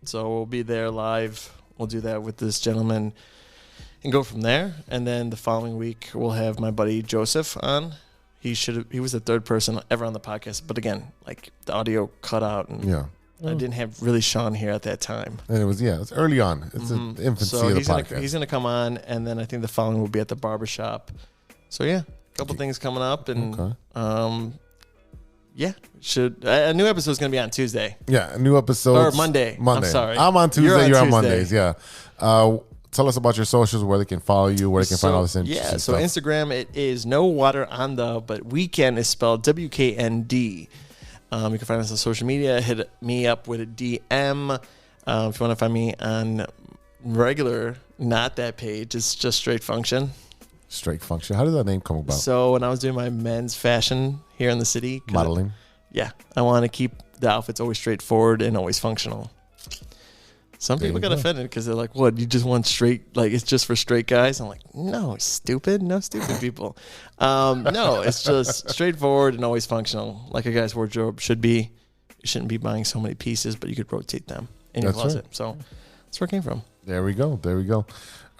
So we'll be there live. We'll do that with this gentleman and go from there. And then the following week we'll have my buddy Joseph on. He was the third person ever on the podcast, but again, like the audio cut out and I didn't have really Sean here at that time. And it was it's early on. It's the infancy of the podcast. He's gonna come on, and then I think the following will be at the barbershop. So yeah, a couple things coming up, and a new episode is gonna be on Tuesday. Yeah, a new episode or Monday. I'm sorry, I'm on Tuesday. You're on Mondays. Yeah. Tell us about your socials, where they can follow you, where they can find all this interesting stuff. So Instagram, it is no water on the, but weekend is spelled WKND. You can find us on social media. Hit me up with a DM. If you want to find me on regular, not that page, it's just Straight Function. Straight Function. How did that name come about? So when I was doing my men's fashion here in the city. Modeling? I want to keep the outfits always straightforward and always functional. Some people got offended because they're like, what, you just want straight, like it's just for straight guys? I'm like, no, stupid. No stupid people. No, it's just straightforward and always functional, like a guy's wardrobe should be. You shouldn't be buying so many pieces, but you could rotate them in your closet. Right. So that's where it came from. There we go.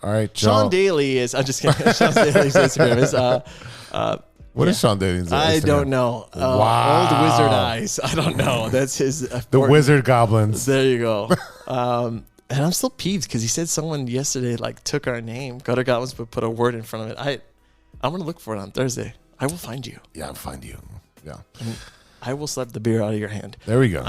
All right, Sean Daly is, I'm just kidding. Sean Daly's Instagram is, what is Sean Daly's Instagram? I don't know. Wow. Old Wizard Eyes. I don't know. That's his. The Wizard Goblins. There you go. And I'm still peeved because he said someone yesterday took our name, Gutter Goblins, but put a word in front of it. I'm going to look for it on Thursday. I will find you. Yeah, I'll find you. Yeah. I will slap the beer out of your hand. There we go.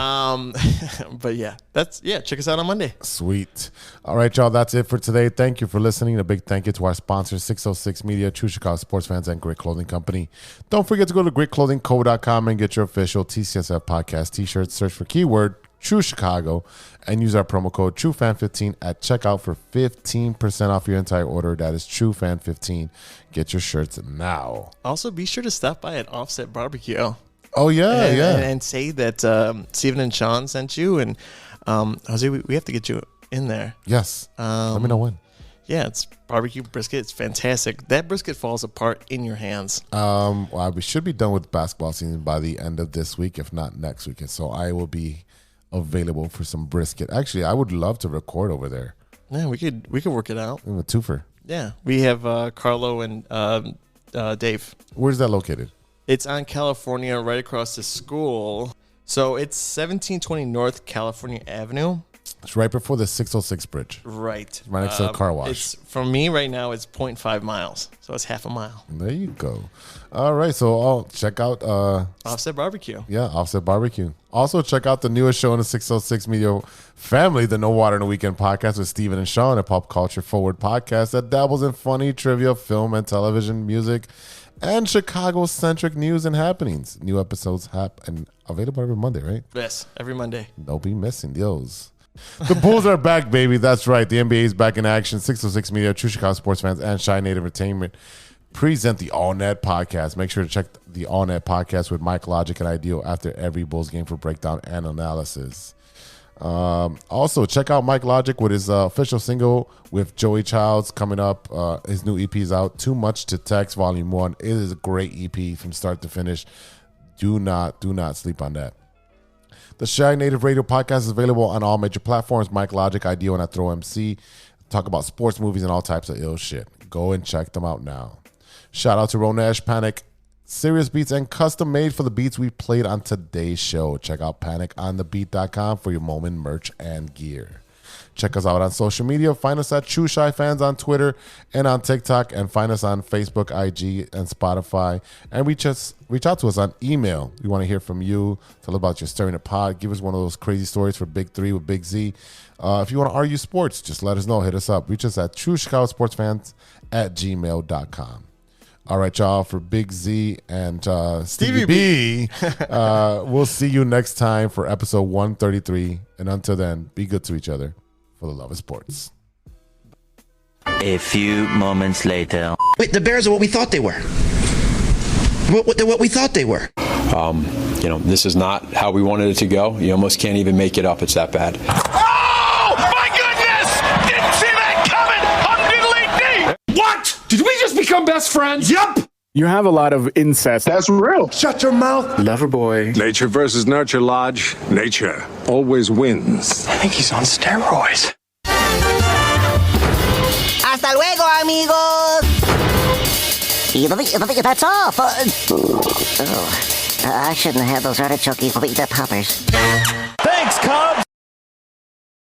But check us out on Monday. Sweet. All right, y'all. That's it for today. Thank you for listening. A big thank you to our sponsors, 606 Media, True Chicago Sports Fans, and Great Clothing Company. Don't forget to go to greatclothingco.com and get your official TCSF podcast t-shirts. Search for keyword True Chicago and use our promo code TrueFan15 at checkout for 15% off your entire order. That is TrueFan15. Get your shirts now. Also, be sure to stop by at Offset Barbecue. Oh, yeah, and say that Steven and Sean sent you. And Jose, we have to get you in there. Yes. Let me know when. Yeah, it's barbecue brisket. It's fantastic. That brisket falls apart in your hands. Well, we should be done with basketball season by the end of this week, if not next week. And so I will be available for some brisket. Actually, I would love to record over there. Yeah, we could work it out. A twofer. Yeah, we have Carlo and Dave. Where's that located? It's on California, right across the school. So it's 1720 North California Avenue. It's right before the 606 bridge. Right. Right next to the car wash. From me right now, it's 0.5 miles. So it's half a mile. There you go. All right. So I'll check out Offset Barbecue. Yeah, Offset Barbecue. Also check out the newest show in the 606 Media family, the No Water in the Weekend podcast with Steven and Sean, a pop culture forward podcast that dabbles in funny trivia, film and television, music, and Chicago-centric news and happenings. New episodes and available every Monday, right? Yes, every Monday. Don't be missing those. The Bulls are back, baby. That's right. The NBA is back in action. 606 Media, True Chicago Sports Fans, and Shy Native Entertainment present the All Net podcast. Make sure to check the All Net podcast with Mike Logic and Ideal after every Bulls game for breakdown and analysis. Also, check out Mike Logic with his official single with Joey Childs coming up. His new EP is out, Too Much to Text Volume 1. It is a great EP from start to finish. Do not sleep on that. The Shy Native Radio podcast is available on all major platforms. Mike Logic, Ideal, and I Throw MC. Talk about sports, movies, and all types of ill shit. Go and check them out now. Shout out to Ronesh, Panic, Serious Beats, and custom made for the beats we played on today's show. Check out paniconthebeat.com for your moment merch and gear. Check us out on social media. Find us at True Shy Fans on Twitter and on TikTok, and find us on Facebook, IG, and Spotify. And reach out to us on email. We want to hear from you. Tell us about your story in the pod. Give us one of those crazy stories for Big 3 with Big Z. If you want to argue sports, just let us know. Hit us up. Reach us at truechicagosportsfans@gmail.com. All right, y'all, for Big Z and Stevie B, we'll see you next time for episode 133. And until then, be good to each other for the love of sports. A few moments later. Wait, the Bears are what we thought they were. They're what we thought they were. This is not how we wanted it to go. You almost can't even make it up. It's that bad. Oh, my goodness! Didn't see that coming! What? Did we just become best friends? Yup! You have a lot of incest. That's real. Shut your mouth. Lover boy. Nature versus nurture, Lodge. Nature always wins. I think he's on steroids. Hasta luego, amigos. That's all. I shouldn't have those artichoke poppers. Thanks, Cubs.